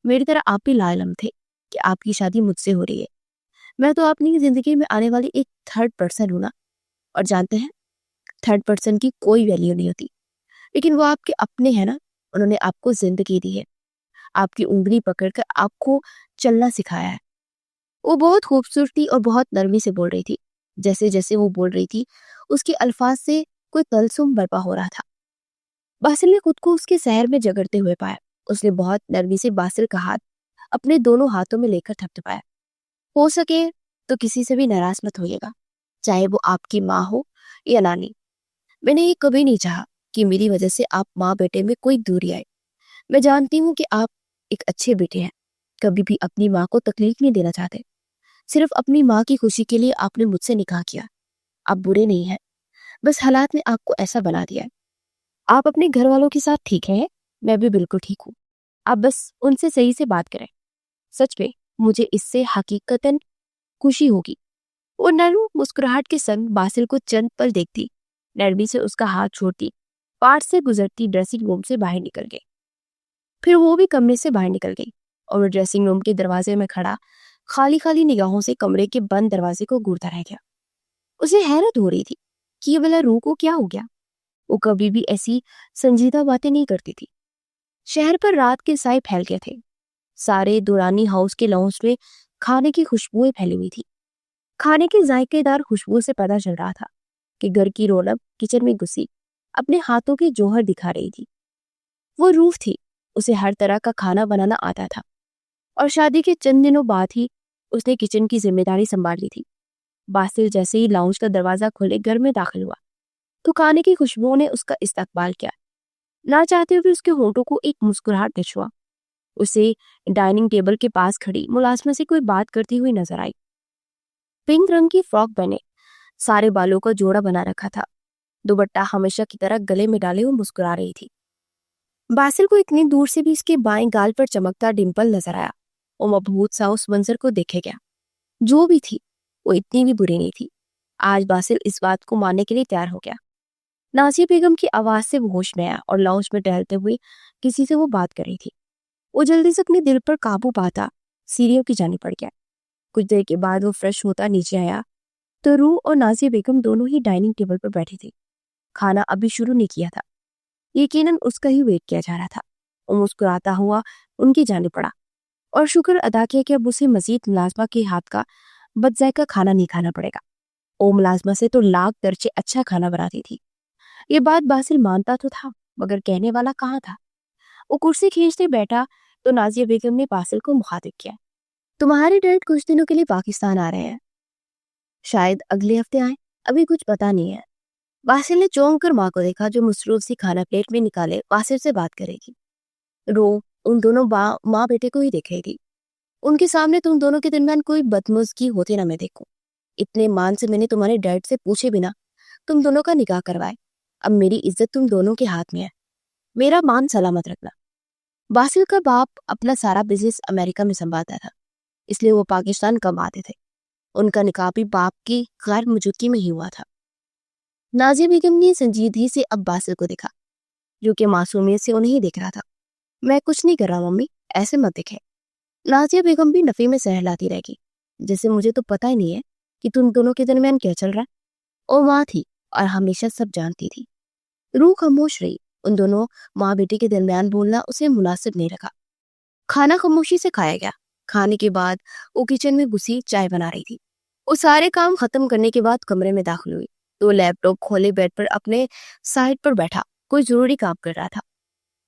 मेरी तरह आप भी लाइलम थे कि आपकी शादी मुझसे हो रही है। मैं तो अपनी जिंदगी में आने वाली एक थर्ड पर्सन हूं ना। और जानते हैं, थर्ड पर्सन की कोई वैल्यू नहीं होती, लेकिन वो आपके अपने हैं ना। उन्होंने आपको जिंदगी दी है, आपकी उंगली पकड़कर आपको चलना सिखाया है। वो बहुत खूबसूरती और बहुत नरमी से बोल रही थी। जैसे जैसे वो बोल रही थी, उसके अल्फाज से कोई तलसुम बरपा हो रहा था। बासिल ने खुद को उसके शहर में जगड़ते हुए पाया। उसने बहुत नरमी से बासिल का हाथ अपने दोनों हाथों में लेकर थपथपाया। हो सके तो किसी से भी नाराज मत होइएगा, चाहे वो आपकी माँ हो या नानी। मैंने ये कभी नहीं चाहा कि मेरी वजह से आप माँ बेटे में कोई दूरी आए। मैं जानती हूँ कि आप एक अच्छे बेटे हैं, कभी भी अपनी माँ को तकलीफ नहीं देना चाहते। सिर्फ अपनी माँ की खुशी के लिए आपने मुझसे निकाह किया। आप बुरे नहीं हैं, बस हालात ने आपको ऐसा बना दिया है। आप अपने घर वालों के साथ ठीक हैं, मैं भी बिल्कुल ठीक हूँ। आप बस उनसे सही से बात करें। सच में मुझे इससे हकीकतन खुशी होगी। वो नरम मुस्कुराहट के संग बासिल को चंद पल देखती, नरमी से उसका हाथ छोड़ती, पार से गुजरती ड्रेसिंग रूम से बाहर निकल गई। फिर वो भी कमरे से बाहर निकल गई और वो ड्रेसिंग रूम के दरवाजे में खड़ा खाली खाली निगाहों से कमरे के बंद दरवाजे को घूरता रह गया। उसे हैरत हो रही थी कि ये भला रूह को क्या हो गया। वो कभी भी ऐसी संजीदा बातें नहीं करती थी। शहर पर रात के साए फैल गए थे। सारे दुरानी हाउस के लाउंज में खाने की खुशबुएं फैली हुई थी। खाने की जायकेदार खुशबू से पता चल रहा था कि घर की रौनक किचन में घुसी अपने हाथों की जौहर दिखा रही थी। वो रूह थी, उसे हर तरह का खाना बनाना आता था और शादी के चंद दिनों बाद ही उसने किचन की जिम्मेदारी संभाल ली थी। बासिल जैसे ही लाउंज का दरवाजा खोले घर में दाखिल हुआ तो खाने की खुशबुओं ने उसका इस्तकबाल किया। ना चाहते हुए उसके होंठों को एक मुस्कुराहट छुआ। उसे डाइनिंग टेबल के पास खड़ी मुलाजमा से कोई बात करती हुई नजर आई। पिंक रंग की फ्रॉक पहने, सारे बालों का जोड़ा बना रखा था, दुपट्टा हमेशा की तरह गले में डाले वो मुस्कुरा रही थी। बासिल को इतनी दूर से भी इसके बाएं गाल पर चमकता डिंपल नजर आया। वो मबहूत सा उस मंजर को देखे गया। जो भी थी, वो इतनी भी बुरी नहीं थी। आज बासिल इस बात को मानने के लिए तैयार हो गया। नाजिया बेगम की आवाज से वो होश में आया और लाउंज में टहलते हुए किसी से वो बात कर रही थी। वो जल्दी से अपने दिल पर काबू पाता सीढ़ियों की जाने पड़ गया। कुछ देर के बाद वो फ्रेश होता नीचे आया तो रूह और नाजिया बेगम दोनों ही डाइनिंग टेबल पर बैठी थी। खाना अभी शुरू नहीं किया था, यकीनन उसका ही वेट किया जा रहा था। वो मुस्कुराता हुआ उनकी जाने पड़ा और शुक्र अदा किया कि अब उसे मजीद मुलाजमा के हाथ का बदजायका खाना नहीं खाना पड़ेगा। ओ मुलाजमा से तो लाख दर्जे अच्छा खाना बनाती थी। ये बात बासिल मानता तो था, मगर कहने वाला कहाँ था। वो कुर्सी खींचते बैठा तो नाजिया बेगम ने बासिल को मुखातिब किया। तुम्हारे डैड कुछ दिनों के लिए पाकिस्तान आ रहे हैं, शायद अगले हफ्ते आए, अभी कुछ पता नहीं है। बासिल ने चौंक कर माँ को देखा जो मसरूफ सी खाना प्लेट में निकाले बासिल से बात करेगी। रो उन दोनों माँ बेटे को ही देख रही थी। उनके सामने तुम दोनों के दरमियान कोई बदमज़गी होते ना मैं देखूं। इतने मान से मैंने तुम्हारे डैड से पूछे बिना तुम दोनों का निकाह करवाए। अब मेरी इज्जत तुम दोनों के हाथ में है, मेरा मान सलामत रखना। बासिल का बाप अपना सारा बिजनेस अमेरिका में संभालता था, इसलिए वो पाकिस्तान कम आते थे। उनका निकाह भी बाप की गैर मौजूदगी में ही हुआ था। नाजिया बेगम ने संजीदगी से अब बासिल को देखा, जो कि मासूमियत से उन्हें ही देख रहा था। मैं कुछ नहीं कर रहा मम्मी, ऐसे मत दिखे। नाजिया बेगम भी नफी में सहलाती रहेगी, जैसे मुझे तो पता ही नहीं है कि तुम दोनों के दरमियान क्या चल रहा है। और माँ थी और हमेशा सब जानती थी। रूह खामोश रही। उन दोनों माँ बेटे के दरमियान बोलना उसे मुनासिब नहीं रखा। खाना खामोशी से खाया गया। खाने के बाद वो किचन में घुसी चाय बना रही थी। वो सारे काम खत्म करने के बाद कमरे में दाखिल हुई तो लैपटॉप खोले बेड पर अपने साइड पर बैठा कोई जरूरी काम कर रहा था।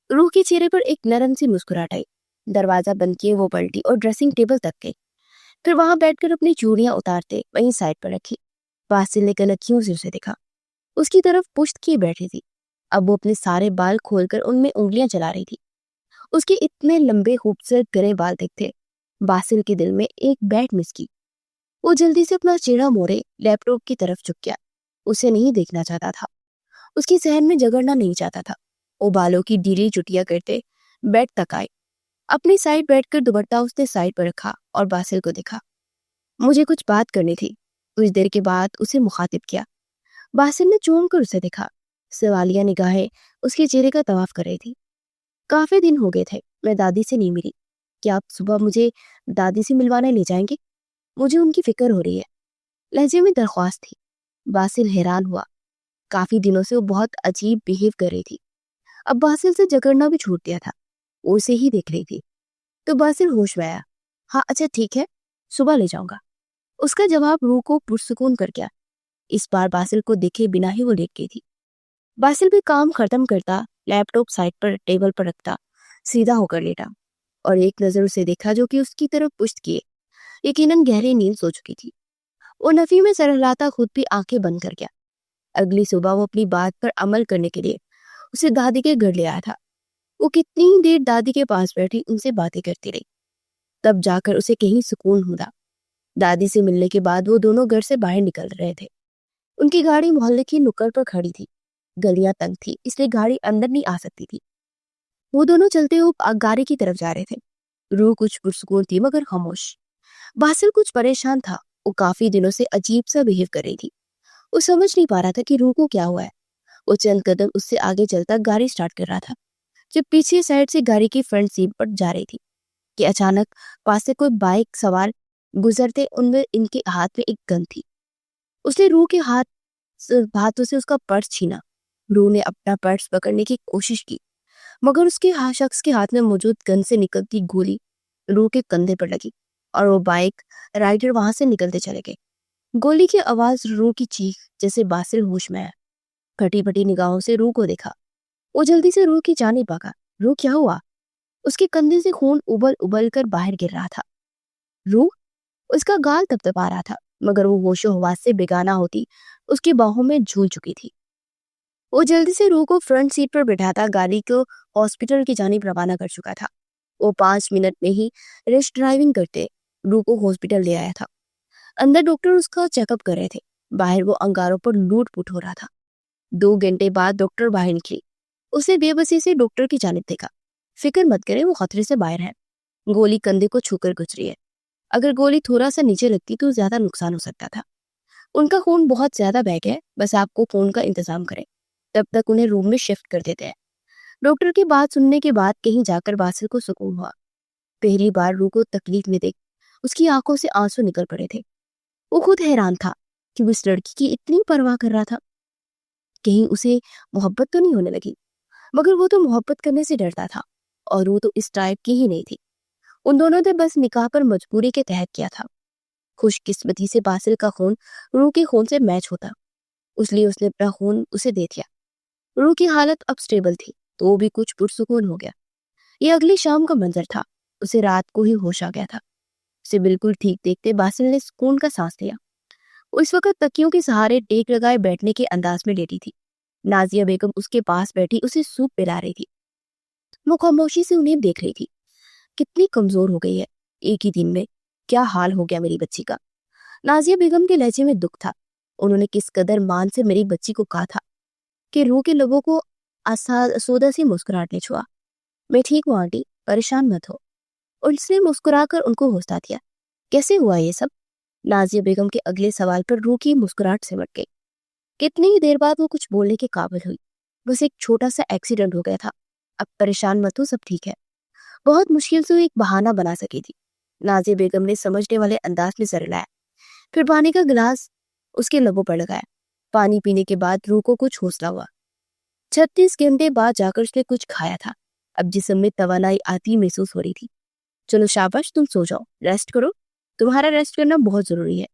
रूह के चेहरे पर एक नरम सी मुस्कुराहट आई। दरवाजा बंद किए वो पलटी और ड्रेसिंग टेबल तक गई। फिर वहां बैठकर अपनी चूड़ियां उतारते वहीं साइड पर रखी। बासिल ने कनखियों से उसे देखा। उसकी तरफ पुश्त किए बैठी थी। अब वो अपने सारे बाल खोलकर उनमें उंगलियां चला रही थी। उसके इतने लंबे खूबसूरत गरे बाल देखते बासिल के दिल में एक बैठ मिस की। वो जल्दी से अपना चेहरा मोड़े लैपटॉप की तरफ झुक गया। उसे नहीं देखना चाहता था, उसकी सहन में जगड़ना नहीं चाहता था। वो बालों की ढीली चुटिया करते बेड तक आए। अपनी साइड बैठकर दुपट्टा उसने साइड पर रखा और बासिल को देखा। मुझे कुछ बात करनी थी। कुछ देर के बाद उसे मुखातिब किया। बासिल ने चौंक कर उसे देखा। सवालिया निगाहें उसके चेहरे का तवाफ कर रही थी। काफी दिन हो गए थे मैं दादी से नहीं मिली। کیا آپ صبح مجھے دادی سے ملوانے لے جائیں گے؟ مجھے ان کی فکر ہو رہی ہے۔ لہجے میں درخواست تھی۔ باسل حیران ہوا۔ کافی دنوں سے وہ بہت عجیب بیہیو کر رہی تھی۔ اب باسل سے جھگڑنا بھی چھوٹ دیا تھا۔ وہ اسے ہی دیکھ رہی تھی تو باسل ہوش میں آیا۔ ہاں اچھا ٹھیک ہے، صبح لے جاؤں گا۔ اس کا جواب روح کو پرسکون کر گیا۔ اس بار باسل کو دیکھے بنا ہی وہ لیٹ گئی تھی۔ باسل بھی کام ختم کرتا، لیپ ٹاپ سائٹ پر ٹیبل پر رکھتا، سیدھا ہو کر لیٹا اور ایک نظر اسے دیکھا جو کہ اس کی طرف پشت کیے یقیناً گہری نیند سو چکی تھی۔ وہ نفی میں سر ہلاتا خود بھی آنکھیں بند کر گیا۔ اگلی صبح وہ اپنی بات پر عمل کرنے کے لیے اسے دادی کے گھر لے آیا تھا۔ وہ کتنی دیر دادی کے پاس بیٹھی ان سے باتیں کرتی رہی، تب جا کر اسے کہیں سکون ہوا۔ دادی سے ملنے کے بعد وہ دونوں گھر سے باہر نکل رہے تھے۔ ان کی گاڑی محلے کی نکڑ پر کھڑی تھی۔ گلیاں تنگ تھی اس لیے گاڑی اندر نہیں آ سکتی تھی۔ وہ دونوں چلتے ہوئے گاڑی کی طرف جا رہے تھے۔ روح کچھ پرسکون تھی مگر خاموش۔ باسل کچھ پریشان تھا۔ وہ کافی دنوں سے عجیب سا بیہیو کر رہی تھی۔ وہ سمجھ نہیں پا رہا تھا کہ روح کو کیا ہوا ہے۔ وہ چند قدم اس سے آگے چلتا گاڑی سٹارٹ کر رہا تھا جب پیچھے سائڈ سے گاڑی کی فرنٹ سیٹ پر جا رہی تھی کہ اچانک پاس سے کوئی بائک سوار گزرتے ان کے ہاتھ میں ایک گن تھی۔ اس نے روح کے ہاتھوں سے اس کا پرس چھینا۔ روح نے اپنا پرس پکڑنے کی کوشش کی مگر اس کے شخص کے ہاتھ میں موجود گن سے نکلتی گولی روح کے کندھے پر لگی اور وہ بائک رائڈر وہاں سے نکلتے چلے گئے۔ گولی کی آواز، روح کی چیخ، جیسے باسل ہوش میں آیا۔ پھٹی پھٹی نگاہوں سے روح کو دیکھا۔ وہ جلدی سے روح کی جانب بھاگا۔ روح کیا ہوا؟ اس کے کندھے سے خون ابل ابل کر باہر گر رہا تھا۔ روح؟ اس کا گال تپتپا رہا تھا مگر وہ ہوش و حواس سے بیگانہ ہوتی اس کی باہوں میں جھول چکی تھی۔ وہ جلدی سے روح کو فرنٹ سیٹ پر بٹھاتا گاڑی کو ہاسپٹل کی جانب روانہ کر چکا تھا۔ وہ 5 منٹ میں ہی ریش ڈرائیونگ کرتے روح کو ہاسپٹل لے آیا تھا۔ اندر ڈاکٹر اس کا چیک اپ کر رہے تھے، باہر وہ انگاروں پر لوٹ پوٹ ہو رہا تھا۔ 2 گھنٹے بعد ڈاکٹر باہر نکلی۔ اسے بے بسی سے ڈاکٹر کی جانب دیکھا۔ فکر مت کریں، وہ خطرے سے باہر ہے۔ گولی کندھے کو چھو کر گزری ہے۔ اگر گولی تھوڑا سا نیچے لگتی تو زیادہ نقصان ہو سکتا تھا۔ ان کا خون بہت زیادہ بہہ گیا ہے، بس آپ کو خون کا انتظام کریں، تب تک انہیں روم میں شفٹ کر دیتے ہیں۔ ڈاکٹر کی بات سننے کے بعد کہیں جا کر باسل کو سکون ہوا۔ پہلی بار روح کو تکلیف میں دیکھ اس کی آنکھوں سے آنسو نکل پڑے تھے۔ وہ خود حیران تھا کہ وہ اس لڑکی کی اتنی پرواہ کر رہا تھا۔ کہیں اسے محبت تو نہیں ہونے لگی، مگر وہ تو محبت کرنے سے ڈرتا تھا اور وہ تو اس ٹائپ کی ہی نہیں تھی۔ ان دونوں نے بس نکاح پر مجبوری کے تحت کیا تھا۔ خوش قسمتی سے باسل کا خون روح کے خون سے میچ ہوتا، اس لیے اس نے اپنا خون اسے دے دیا۔ روح کی حالت اب سٹیبل تھی تو وہ بھی کچھ پرسکون ہو گیا۔ یہ اگلی شام کا منظر تھا۔ اسے رات کو ہی ہوش آ گیا تھا۔ اسے بالکل ٹھیک دیکھتے باسل نے سکون کا سانس لیا۔ وہ اس وقت تکیوں کے سہارے ٹیک لگائے بیٹھنے کے انداز میں لیٹی تھی۔ نازیہ بیگم اس کے پاس بیٹھی اسے سوپ پلا رہی تھی۔ وہ خاموشی سے انہیں دیکھ رہی تھی۔ کتنی کمزور ہو گئی ہے ایک ہی دن میں، کیا حال ہو گیا میری بچی کا۔ نازیہ بیگم کے لہجے میں دکھ تھا۔ انہوں نے کس قدر مان سے میری بچی کو کہا تھا کہ روح کے لبوں کو سودا سی مسکراہٹ نے چھوا۔ میں ٹھیک ہوں آنٹی، پریشان مت ہو۔ اس نے مسکرا کر ان کو حوصلہ دیا۔ کیسے ہوا یہ سب؟ نازیہ بیگم کے اگلے سوال پر روح کی مسکراہٹ سمٹ گئی۔ کتنی ہی دیر بعد وہ کچھ بولنے کے قابل ہوئی۔ بس ایک چھوٹا سا ایکسیڈنٹ ہو گیا تھا، اب پریشان مت ہو، سب ٹھیک ہے۔ بہت مشکل سے وہ ایک بہانہ بنا سکی تھی۔ نازیہ بیگم نے سمجھنے والے انداز میں سر ہلایا، پھر پانی کا گلاس اس کے لبوں پر لگایا۔ پانی پینے کے بعد روح کو کچھ حوصلہ ہوا۔ 36 گھنٹے بعد جا کر اس نے کچھ کھایا تھا۔ اب جسم میں توانائی آتی محسوس ہو رہی تھی۔ چلو شاباش، تم سو جاؤ، ریسٹ کرو، تمہارا ریسٹ کرنا بہت ضروری ہے۔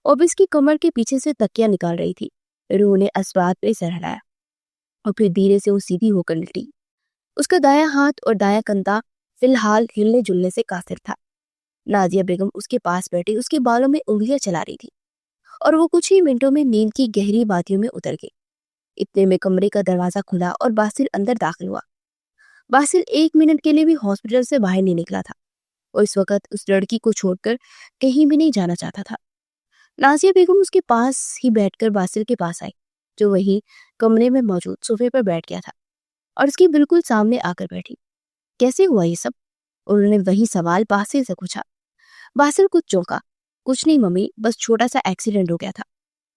اور اس کی کمر کے پیچھے سے تکیاں نکال رہی تھی۔ روح نے اسبات پہ سر ہلایا اور پھر دھیرے سے وہ سیدھی ہو کر لیٹی۔ اس کا دایاں ہاتھ اور دایاں کندھا فی الحال ہلنے جلنے سے قاصر تھا۔ نازیہ بیگم اس کے پاس بیٹھی اس کے بالوں میں انگلیاں چلا رہی تھی اور وہ کچھ ہی منٹوں میں نیند کی گہری وادیوں میں اتر گئی۔ اتنے میں کمرے کا دروازہ کھلا اور باسل اندر داخل ہوا۔ باسل 1 منٹ کے لیے بھی ہاسپٹل سے باہر نہیں نکلا تھا۔ وہ اس وقت اس لڑکی کو چھوڑ کر کہیں بھی نہیں جانا چاہتا تھا۔ نازیہ بیگم اس کے پاس ہی بیٹھ کر باسل کے پاس آئی جو وہی کمرے میں موجود صوفے پر بیٹھ گیا تھا اور اس کی بالکل سامنے آ کر بیٹھی۔ کیسے ہوا یہ سب؟ انہوں نے وہی سوال باسل سے پوچھا۔ باسل کچھ چونکا۔ کچھ نہیں ممی، بس چھوٹا سا ایکسیڈنٹ ہو گیا تھا۔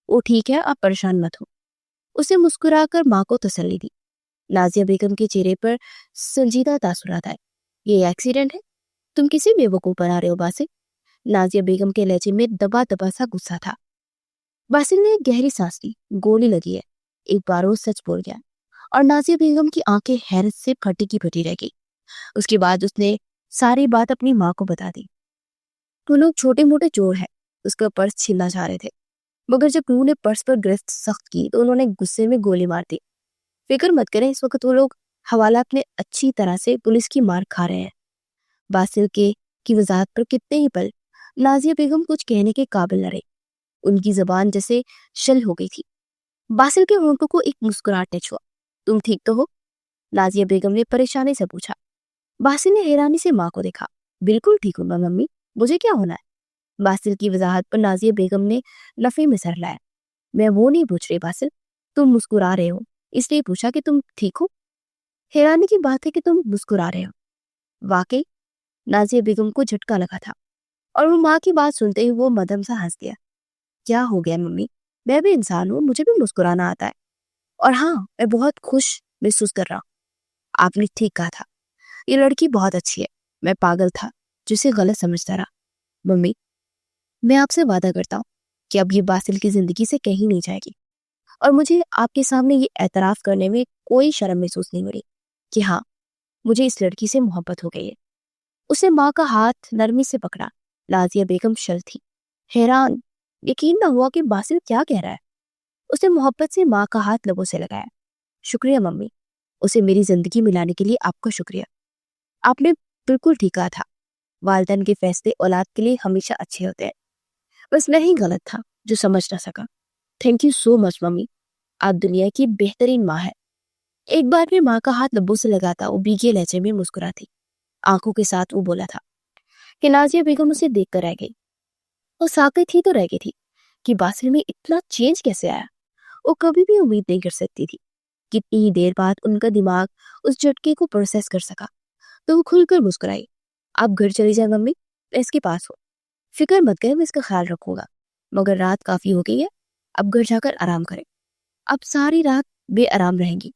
وہ ٹھیک ہے، آپ پریشان مت ہو۔ اسے مسکرا کر ماں کو تسلی دی۔ نازیہ بیگم کے چہرے پر سنجیدہ تاثرات آئے۔ یہ ایکسیڈنٹ ہے؟ तुम किसी बेवकूफ बना रहे हो बासिल। नाजिया बेगम के लहजे में दबा दबा सा गुस्सा था। बासिल ने एक गहरी सांस ली। गोली लगी है, एक बार वो सच बोल गया। और नाजिया बेगम की आंखें हैरत से फटी की फटी रह गई। उसके बाद उसने सारी बात अपनी माँ को बता दी। वो लोग छोटे मोटे चोर हैं, उसका पर्स छीनना चाह रहे थे, मगर जब रूह ने पर्स पर गिरफ्त सख्त की तो उन्होंने गुस्से में गोली मार दी। फिक्र मत करें, इस वक्त वो लोग हवालात में अच्छी तरह से पुलिस की मार खा रहे हैं। बासिल के की वजाहत पर कितने ही पल नाजिया बेगम कुछ कहने के काबिल न रही। उनकी जबान जैसे शल हो गई थी। बासिल के होंठों को एक मुस्कुराहट ने छुआ। तुम ठीक तो हो? नाजिया बेगम ने परेशानी से पूछा। बासिल ने हैरानी से माँ को देखा। बिल्कुल ठीक हूँ मम्मी, मुझे क्या होना है? बासिल की वजाहत पर नाजिया बेगम ने नफे में सर लाया। मैं वो नहीं पूछ रही बासिल, तुम मुस्कुरा रहे हो इसलिए पूछा कि तुम ठीक हो। हैरानी की बात है कि तुम मुस्कुरा रहे हो। वाकई नाजिया बेगम को झटका लगा था और वो माँ की बात सुनते ही वो मदम सा हंस दिया। क्या हो गया मम्मी, मैं भी इंसान हूँ, मुझे भी मुस्कुराना आता है। और हाँ, मैं बहुत खुश महसूस कर रहा हूँ। आपने ठीक कहा था, ये लड़की बहुत अच्छी है। मैं पागल था जिसे गलत समझता रहा। मम्मी, मैं आपसे वादा करता हूँ कि अब ये बासिल की जिंदगी से कहीं नहीं जाएगी। और मुझे आपके सामने ये एतराफ करने में कोई शर्म महसूस नहीं हो रही कि हाँ, मुझे इस लड़की से मोहब्बत हो गई है। उसने माँ का हाथ नरमी से पकड़ा। नाजिया बेगम शल थी, हैरान, यकीन न हुआ कि बासिल क्या कह रहा है। उसने मोहब्बत से माँ का हाथ लबों से लगाया। शुक्रिया मम्मी, उसे मेरी जिंदगी में लाने के लिए आपका शुक्रिया। आपने बिल्कुल ठीक कहा था, वालिदैन के फैसले औलाद के लिए हमेशा अच्छे होते हैं। बस मैं ही गलत था जो समझ ना सका। Thank you so much mummy, आप दुनिया की बेहतरीन माँ है। एक बार फिर माँ का हाथ लब्बों से लगाता वो भीगे लहजे में मुस्कुराती। आंखों के साथ वो बोला था कि नाजिया बेगम उसे देख कर रह गई। वो साकित ही तो रह गई थी कि बासिल में इतना चेंज कैसे आया। वो कभी भी उम्मीद नहीं कर सकती थी। कितनी ही देर बाद उनका दिमाग उस झटके को प्रोसेस कर सका तो वो खुलकर मुस्कुराई। आप घर चली जाए मम्मी, मैं इसके पास हूँ। फिक्र मत करें, मैं इसका ख्याल रखूंगा। मगर रात काफी हो गई है, अब घर जाकर आराम करें। अब सारी रात बेआराम रहेंगी।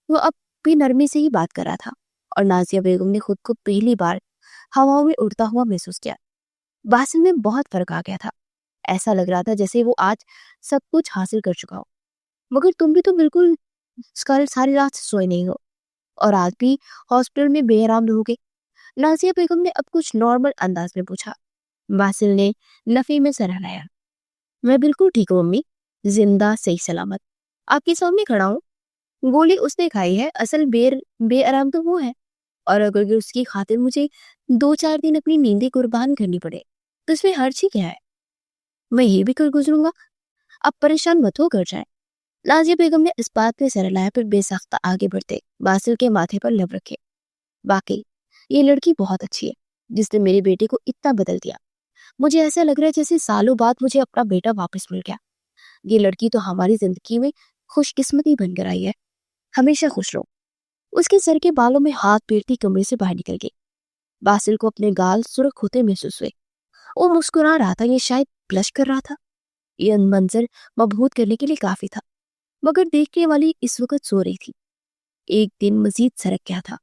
वो अब भी नरमी से ही बात कर रहा था और नाजिया बेगम ने खुद को पहली बार हवाओं में उड़ता हुआ महसूस किया। बासिल में बहुत फर्क आ गया था। ऐसा लग रहा था जैसे वो आज सब कुछ हासिल कर चुका हो। मगर तुम भी तो बिल्कुल कल सारी रात से सोए नहीं हो और आज भी हॉस्पिटल में बेआराम रहोगे। नाजिया बेगम ने अब कुछ नॉर्मल अंदाज में पूछा। बासिल ने नफी में सर हिलाया। मैं बिल्कुल ठीक हूँ मम्मी, जिंदा सही सलामत आपके सामने खड़ा हूँ। गोली उसने खाई है, असल बेआराम तो वो है। और अगर उसकी खातिर मुझे 2-4 दिन अपनी नींदें कुर्बान करनी पड़े तो इसमें हर्ज ही क्या है? मैं ये भी कर गुजरूंगा। अब परेशान मत हो, कर जाए। नाजिया बेगम ने इस बात पे सर हिलाया फिर बेसाख्ता आगे बढ़ते बासिल के माथे पर लब रखे। वाकई ये लड़की बहुत अच्छी है जिसने मेरे बेटे को इतना बदल दिया। मुझे ऐसा लग रहा है जैसे सालों बाद मुझे अपना बेटा वापस मिल गया। ये लड़की तो हमारी जिंदगी में खुशकिस्मती बनकर आई है। हमेशा खुश रहो। उसके सर के बालों में हाथ फेरती कमरे से बाहर निकल गई। बासिल को अपने गाल सुर्ख होते महसूस हुए। वो मुस्कुरा रहा था, ये शायद ब्लश कर रहा था। ये मंजर मबहूत करने के लिए काफी था। मगर देखने वाली इस वक्त सो रही थी। एक दिन मजीद सरक गया था।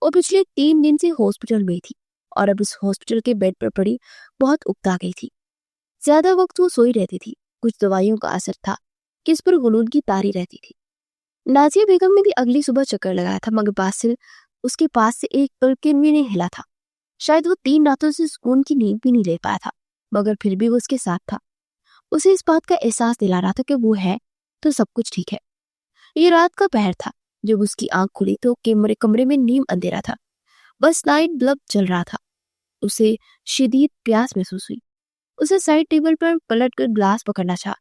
वो पिछले 3 दिन से हॉस्पिटल में थी और अब इस हॉस्पिटल के बेड पर पड़ी बहुत उकता गई थी। ज्यादा वक्त वो सोई रहती थी। कुछ दवाइयों का असर था कि इस पर गुनून की तारी रहती थी। नाजिया बेगम ने भी अगली सुबह चक्कर लगाया था मगर बासिल उसके पास से एक पल के भी नहीं हिला था। शायद वो 3 रातों से सुकून की नींद भी नहीं ले पाया था, मगर फिर भी वो उसके साथ था। उसे इस बात का एहसास दिला रहा था कि वो है तो सब कुछ ठीक है। ये रात का पहर था। जब उसकी आंख खुली तो कमरे में नीम अंधेरा था। बस लाइट बल्ब चल रहा था। उसे शदीद प्यास महसूस हुई। उसे साइड टेबल पर पलट कर ग्लास पकड़ना चाहा।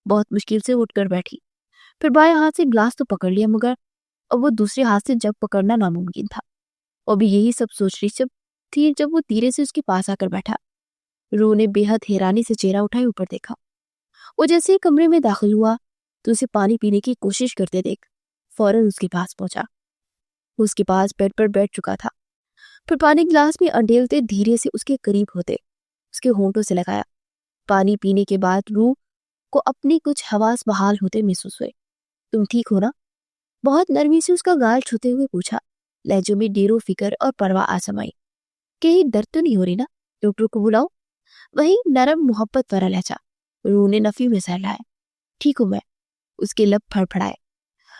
बहुत मुश्किल से उठकर बैठी। फिर बाएं हाथ से ग्लास तो पकड़ लिया मगर अब वो दूसरे हाथ से जग पकड़ना नामुमकिन था। वो भी यही सब सोच रही जब वो धीरे से उसके पास आकर बैठा। रूह ने बेहद हैरानी से चेहरा उठाए ऊपर देखा। वो जैसे ही कमरे में दाखिल हुआ तो उसे पानी पीने की कोशिश करते देख फौरन उसके पास पहुंचा। वो उसके पास बेड पर बैठ चुका था। फिर पानी गिलास में अंडेलते धीरे से उसके करीब होते उसके होंठों से लगाया। पानी पीने के बाद रूह को अपनी कुछ हवास बहाल होते महसूस हुए। तुम ठीक हो ना? बहुत नरमी से उसका गाल छूते हुए पूछा। लहजों में ढेरों फिक्र और परवाह आ समाई। کہیں درد تو نہیں ہو رہی نا؟ ڈاکٹر کو بلاؤ۔ وہی نرم محبت والا لہجہ۔ روح نے نفی میں سہلایا۔ ٹھیک ہوں میں، اس کے لب پھڑ پھڑائے۔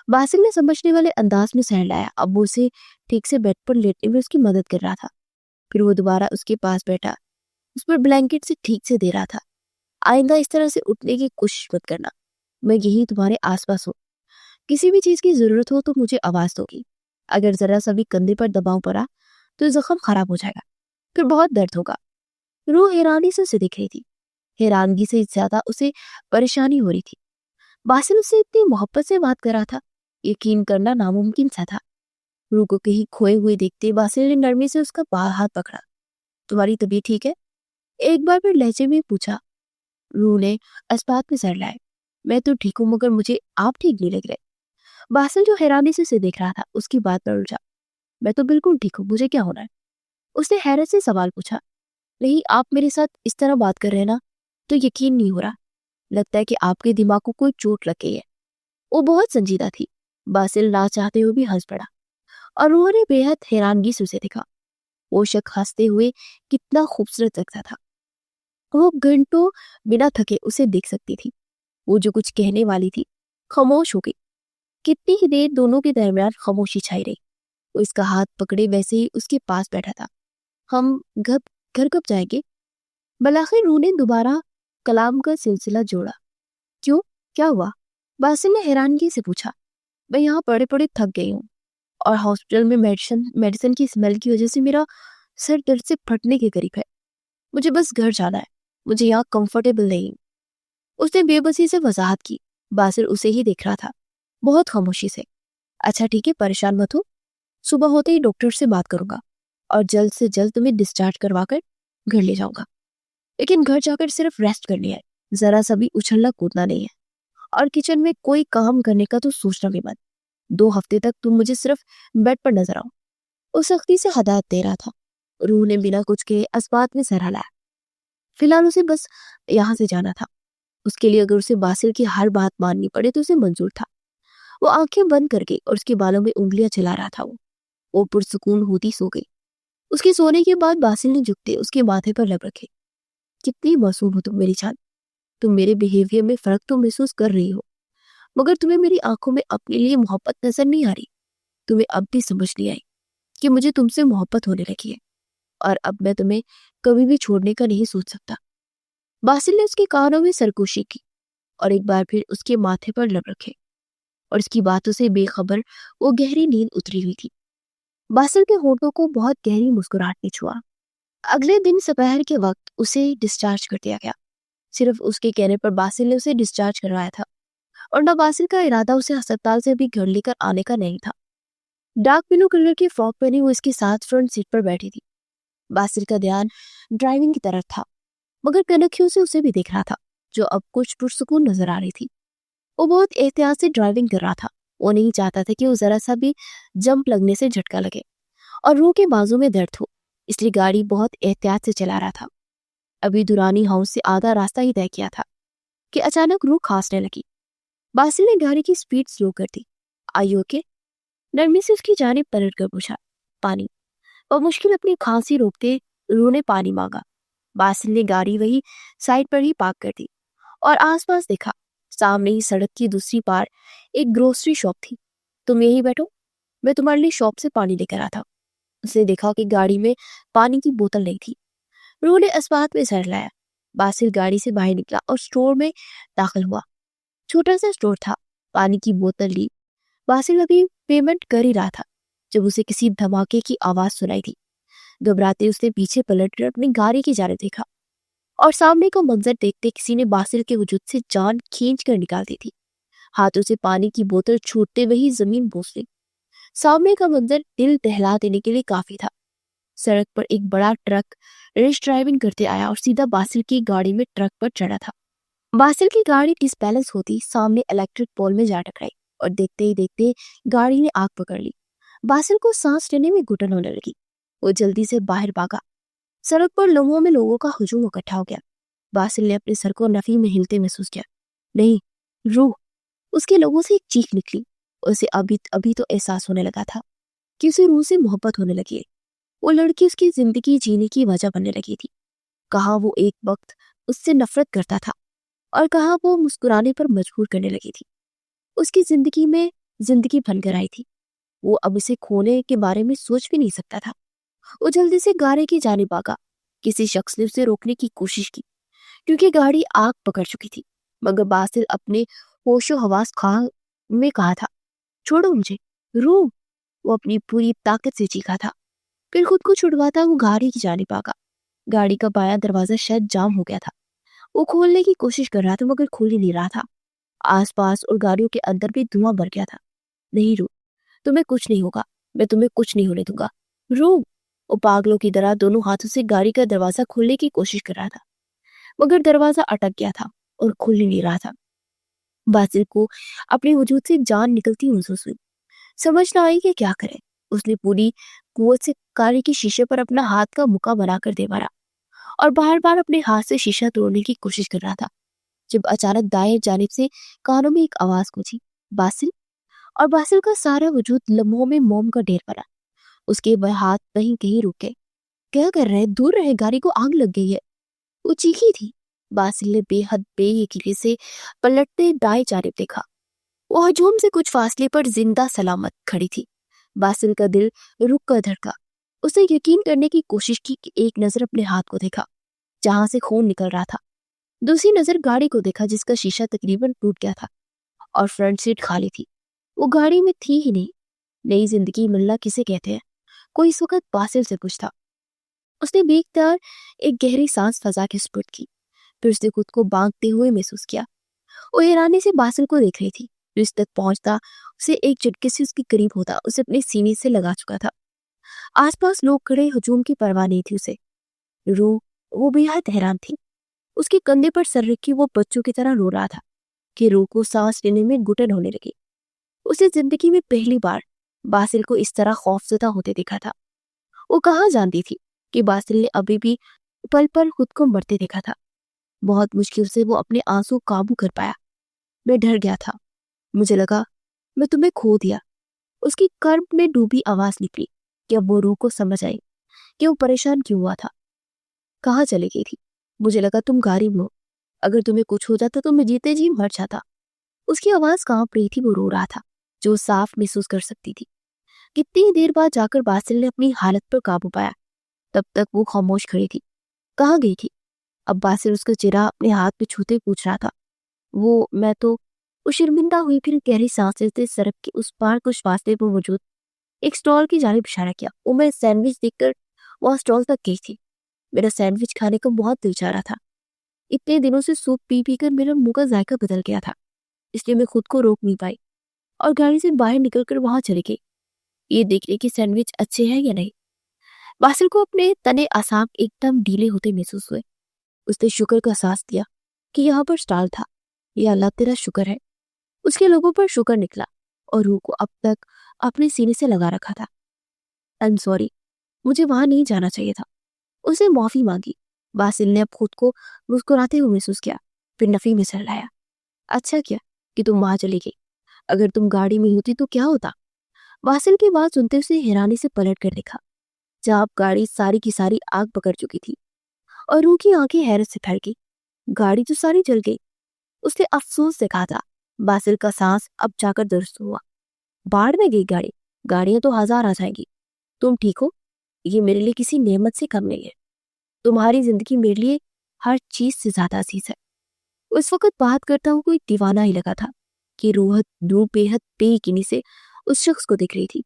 باسل نے سمجھنے والے انداز میں سہلایا۔ اب وہ اسے ٹھیک سے بیڈ پر لیٹنے میں اس کی مدد کر رہا تھا۔ پھر وہ دوبارہ اس کے پاس بیٹھا، اس پر بلینکٹ سے ٹھیک سے دے رہا تھا۔ آئندہ اس طرح سے اٹھنے کی کوشش مت کرنا، میں یہی تمہارے آس پاس ہوں، کسی بھی چیز کی ضرورت ہو تو مجھے آواز دو گی۔ اگر ذرا سا بھی کندھے پر دباؤ پڑا تو زخم خراب ہو جائے گا، پھر بہت درد ہوگا۔ روح حیرانی سے اسے دیکھ رہی تھی، حیرانگی سے زیادہ اسے پریشانی ہو رہی تھی۔ باسل اس سے اتنی محبت سے بات کر رہا تھا، یقین کرنا ناممکن سا تھا۔ روح کو کہیں کھوئے ہوئے دیکھتے باسل نے نرمی سے اس کا ہاتھ پکڑا۔ تمہاری طبیعت ٹھیک ہے؟ ایک بار پھر لہجے میں پوچھا۔ روح نے اسبات میں سر لائے۔ میں تو ٹھیک ہوں، مگر مجھے آپ ٹھیک نہیں لگ رہے۔ باسل جو حیرانی سے اسے دیکھ رہا تھا اس کی بات پر الجھا۔ میں تو بالکل ٹھیک ہوں، مجھے کیا ہونا ہے؟ اس نے حیرت سے سوال پوچھا۔ نہیں، آپ میرے ساتھ اس طرح بات کر رہے ہیں نا تو یقین نہیں ہو رہا، لگتا ہے کہ آپ کے دماغ کو کوئی چوٹ لگ گئی ہے۔ وہ بہت سنجیدہ تھی۔ باسل نہ چاہتے ہوئے بھی ہنس پڑا اور روح نے بے حد حیرانگی سے اسے دیکھا۔ وہ شخص ہنستے ہوئے کتنا خوبصورت لگتا تھا۔ وہ گھنٹوں بنا تھکے اسے دیکھ سکتی تھی۔ وہ جو کچھ کہنے والی تھی خاموش ہو گئی۔ کتنی ہی دیر دونوں کے درمیان خاموشی چھائی رہی۔ وہ اس کا ہاتھ پکڑے ویسے ہی اس کے پاس بیٹھا تھا۔ ہم گھر کب جائیں گے؟ بلاخر روح نے دوبارہ کلام کا سلسلہ جوڑا۔ کیوں، کیا ہوا؟ باسل نے حیرانگی سے پوچھا۔ میں یہاں پڑے پڑے تھک گئی ہوں اور ہاسپٹل میں میڈیسن کی اسمیل کی وجہ سے میرا سر درد سے پھٹنے کے قریب ہے۔ مجھے بس گھر جانا ہے، مجھے یہاں کمفرٹیبل نہیں۔ اس نے بے بسی سے وضاحت کی۔ باسل اسے ہی دیکھ رہا تھا، بہت خاموشی سے۔ اچھا ٹھیک ہے، پریشان مت ہو، صبح ہوتے ہی ڈاکٹر سے بات کروں گا اور جلد سے جلد تمہیں ڈسچارج کروا کر گھر لے جاؤں گا۔ لیکن گھر جا کر صرف ریسٹ کرنی ہے، ذرا سا بھی اچھلنا کودنا نہیں ہے، اور کچن میں کوئی کام کرنے کا تو سوچنا بھی مت۔ 2 ہفتے تک تم مجھے صرف بیڈ پر نظر آؤ۔ وہ سختی سے ہدایت دے رہا تھا۔ روح نے بنا کچھ کہے اسبات میں سر ہلایا۔ فی الحال اسے بس یہاں سے جانا تھا۔ اس کے لیے اگر اسے باسل کی ہر بات ماننی پڑے تو اسے منظور تھا۔ وہ آنکھیں بند کر گئی اور اس کے بالوں میں انگلیاں چلا رہا تھا۔ وہ پرسکون ہوتی سو گئی۔ اس کے سونے کے بعد باسل نے جھکتے اس کے ماتھے پر لب رکھے۔ کتنی معصوم ہو تم میری جان، تم میرے بیہیویئر میں فرق تو محسوس کر رہی ہو، مگر تمہیں میری آنکھوں میں اپنے لیے محبت نظر نہیں آ رہی۔ تمہیں اب بھی سمجھ نہیں آئی کہ مجھے تم سے محبت ہونے لگی ہے، اور اب میں تمہیں کبھی بھی چھوڑنے کا نہیں سوچ سکتا۔ باسل نے اس کے کانوں میں سرگوشی کی اور ایک بار پھر اس کے ماتھے پر لب رکھے، اور اس کی باتوں سے بے خبر وہ گہری نیند اتری ہوئی تھی۔ باسل کے ہونٹوں کو بہت گہری مسکراہٹ نے چھوا۔ اگلے دن دوپہر کے وقت اسے ڈسچارج کر دیا گیا۔ صرف اس کے کہنے پر باسل نے اسے ڈسچارج کروایا تھا، اور نہ باسل کا ارادہ اسے ہسپتال سے بھی گھر لے کر آنے کا نہیں تھا۔ ڈارک بلو کلر کی فراک پہنی وہ اس کے ساتھ فرنٹ سیٹ پر بیٹھی تھی۔ باسل کا دھیان ڈرائیونگ کی طرف تھا، مگر کنکھیوں سے اسے بھی دیکھ رہا تھا جو اب کچھ پرسکون نظر آ رہی تھی۔ وہ بہت احتیاط سے ڈرائیونگ کر رہا تھا۔ وہ نہیں چاہتا تھا کہ وہ ذرا سا بھی جمپ لگنے سے جھٹکا لگے اور روح کے بازو میں درد ہو، اس لیے گاڑی بہت احتیاط سے چلا رہا تھا۔ ابھی دورانی ہاؤس سے آدھا راستہ ہی طے کیا تھا کہ اچانک روح کھانسنے لگی۔ باسل نے گاڑی کی سپیڈ سلو کر دی۔ آئی اوکے؟ نرمی سے اس کی جانب پلٹ کر پوچھا۔ پانی۔ اور مشکل اپنی کھانسی روکتے روح نے پانی مانگا۔ باسل نے گاڑی وہی سائڈ پر ہی پارک کر دی اور آس پاس دیکھا۔ سامنے ہی سڑک کی دوسری پار ایک گروسری شاپ تھی۔ تم یہی بیٹھو، میں تمہارے لیے شاپ سے پانی لے کر آتا ہوں۔ اس نے دیکھا کہ گاڑی میں پانی کی بوتل نہیں تھی۔ روح نے اسبات میں سر لایا۔ باسل گاڑی سے باہر نکلا اور سٹور میں داخل ہوا۔ چھوٹا سا سٹور تھا۔ پانی کی بوتل لی۔ باسل ابھی پیمنٹ کر ہی رہا تھا جب اسے کسی دھماکے کی آواز سنائی دی۔ گھبراتے اس نے پیچھے پلٹ کر اپنی گاڑی کی جانب دیکھا، اور سامنے کو منظر دیکھتے کسی نے باسل کے وجود سے جان کھینچ کر نکال دی تھی۔ ہاتھوں سے پانی کی بوتل چھوٹتے وہی زمین بوس لی۔ سامنے کا منظر دل دہلا دینے کے لیے کافی تھا۔ سڑک پر ایک بڑا ٹرک ریش ڈرائیونگ کرتے آیا اور سیدھا باسل کی گاڑی میں ٹرک پر چڑھا تھا۔ باسل کی گاڑی ڈس بیلنس ہوتی سامنے الیکٹرک پول میں جا ٹکرائی اور دیکھتے ہی دیکھتے گاڑی نے آگ پکڑ لی۔ باسل کو سانس لینے میں گھٹن ہونے لگی۔ وہ جلدی سے باہر بھاگا۔ سڑک پر لمحوں میں لوگوں کا ہجوم اکٹھا ہو گیا۔ باسل نے اپنے سر کو نفی میں ہلتے محسوس کیا۔ نہیں، روح! اس کے لوگوں سے ایک چیخ نکلی۔ اسے ابھی تو احساس ہونے لگا تھا کہ اسے روح سے محبت ہونے لگی ہے۔ वो लड़की उसकी जिंदगी जीने की वजह बनने लगी थी। कहाँ वो एक वक्त उससे नफरत करता था और कहाँ वो मुस्कुराने पर मजबूर करने लगी थी। उसकी जिंदगी में जिंदगी बनकर आई थी। वो अब इसे खोने के बारे में सोच भी नहीं सकता था। वो जल्दी से गाड़ी की जानिब भागा। किसी शख्स ने उसे रोकने की कोशिश की क्योंकि गाड़ी आग पकड़ चुकी थी, मगर बासिल अपने होशो हवास खा में कहा था, छोड़ो मुझे, रू। वो अपनी पूरी ताकत से चीखा था। फिर खुद को छुड़वाता वो गाड़ी की जानिब भागा। गाड़ी का बायां दरवाजा शायद जाम हो गया था। वो खोलने की कोशिश कर रहा था मगर खुल ही नहीं रहा था। आसपास और गाड़ियों के अंदर भी धुआं भर गया था। नहीं रू, तुम्हें कुछ नहीं होगा, मैं तुम्हें कुछ नहीं होने दूंगा, रू। वो पागलों की तरह दोनों हाथों से गाड़ी का दरवाजा खोलने की कोशिश कर रहा था, मगर दरवाजा अटक गया था और खुल ही नहीं रहा था। बासिल को अपने वजूद से जान निकलती महसूस हुई। समझ ना आई कि क्या करे। उसने पूरी कुवत से गाड़ी के शीशे पर अपना हाथ का मुक्का बनाकर दे मारा और बार बार अपने हाथ से शीशा तोड़ने की कोशिश कर रहा था, जब अचानक दाएं जानिब से कानों में एक आवाज गूंजी, बासिल। और बासिल का सारा वजूद लम्हों में मोम का ढेर पड़ा। उसके वह हाथ कहीं कहीं रुक गए। क्या कर रहे हैं, दूर रहे, गाड़ी को आग लग गई है, वो चीखी थी। बासिल ने बेहद बेयकीनी से पलटते दाएं जानिब देखा। वो हजूम से कुछ फासले पर जिंदा सलामत खड़ी थी। बासिल का दिल रुक कर धड़का। उसे यकीन करने की कोशिश की कि एक नजर अपने हाथ को देखा जहां से खून निकल रहा था। दूसरी नजर गाड़ी को देखा जिसका शीशा तकरीबन टूट गया था और फ्रंट सीट खाली थी। वो गाड़ी में थी ही नहीं। नई जिंदगी मिलना किसे कहते हैं, कोई इस वक्त बासिल से पूछता। उसने बेख्तियार एक गहरी सांस फंसा के स्पुर्द की। फिर उसने खुद को बांकते हुए महसूस किया। वो हैरानी से बासिल को देख रही थी जो इस तक पहुंचता, उसे एक झटके से उसके करीब होता, उसे अपने सीने से लगा चुका था। आसपास लोग खड़े, हजूम की परवाह नहीं थी उसे। रू, वो बेहद हैरान थी। उसके कंधे पर सर रखी वो बच्चों की तरह रो रहा था कि रू को सांस लेने में घुटन होने लगी। उसे जिंदगी में पहली बार बासिल को इस तरह खौफजदा होते देखा था। वो कहाँ जानती थी कि बासिल ने अभी भी पल पल खुद को मरते देखा था। बहुत मुश्किल से वो अपने आंसू काबू कर पाया। मैं डर गया था, मुझे लगा मैं तुम्हें खो दिया। उसकी कर्ब में डूबी आवाज निकली कि अब वो रूह को समझ आई कि वो परेशान क्यों हुआ था, कहाँ चली गई थी। मुझे लगा तुम गारी में हो, अगर तुम्हें कुछ हो जाता तो मैं जीते जी मर जाता। उसकी आवाज कांप रही थी, वो रो रहा था जो साफ महसूस कर सकती थी। कितनी देर बाद जाकर बासिल ने अपनी हालत पर काबू पाया। तब तक वो खामोश खड़ी थी। कहाँ गई थी? अब बासिल उसका चेहरा अपने हाथ में छूते पूछ रहा था। मैं तो। वो शर्मिंदा हुई, फिर गहरी सांस लेते सड़क के उस पार कुछ फासले पर मौजूद एक स्टॉल की जानिब इशारा किया। वो मैं सैंडविच देखकर वहां स्टॉल तक गई थी। मेरा सैंडविच खाने का बहुत दिल चाह रहा था। इतने दिनों से सूप पी पी कर मेरा मुंह का जायका बदल गया था, इसलिए मैं खुद को रोक नहीं पाई और गाड़ी से बाहर निकलकर वहां चली गई, ये देखने कि सैंडविच अच्छे हैं या नहीं। बासिल को अपने तने आसाम एकदम ढीले होते महसूस हुए। उसने शुक्र का सांस दिया कि यहाँ पर स्टॉल था। ये अल्लाह तेरा शुक्र है। उसके लोगों पर शुक्र निकला और रूह को अब तक अपने सीने से लगा रखा था। आई एम सॉरी, मुझे वहां नहीं जाना चाहिए था। उसे माफी मांगी। बासिल ने अब खुद को मुस्कुराते हुए महसूस किया, फिर नफी में सहलाया। अच्छा किया कि तुम वहां चली गई, अगर तुम गाड़ी में होती तो क्या होता। बासिल की बात सुनते उसे हैरानी से पलट कर देखा जहां अब गाड़ी सारी की सारी आग पकड़ चुकी थी और रूह की आंखें हैरत से फैल गई। गाड़ी तो सारी जल गई। उसने अफसोस से कहा था। बासिल का सांस अब जाकर दुरुस्त हुआ। बाढ़ में गई गाड़ी, गाड़ियां तो हजार आ जाएंगी। तुम ठीक हो, ये मेरे लिए किसी नेमत से कम नहीं है। तुम्हारी जिंदगी मेरे लिए हर चीज से ज्यादा अजीज है। उस वक्त बात करता हुआ कोई दीवाना ही लगा था कि रूह बेहद बेयकीनी से उस शख्स को दिख रही थी।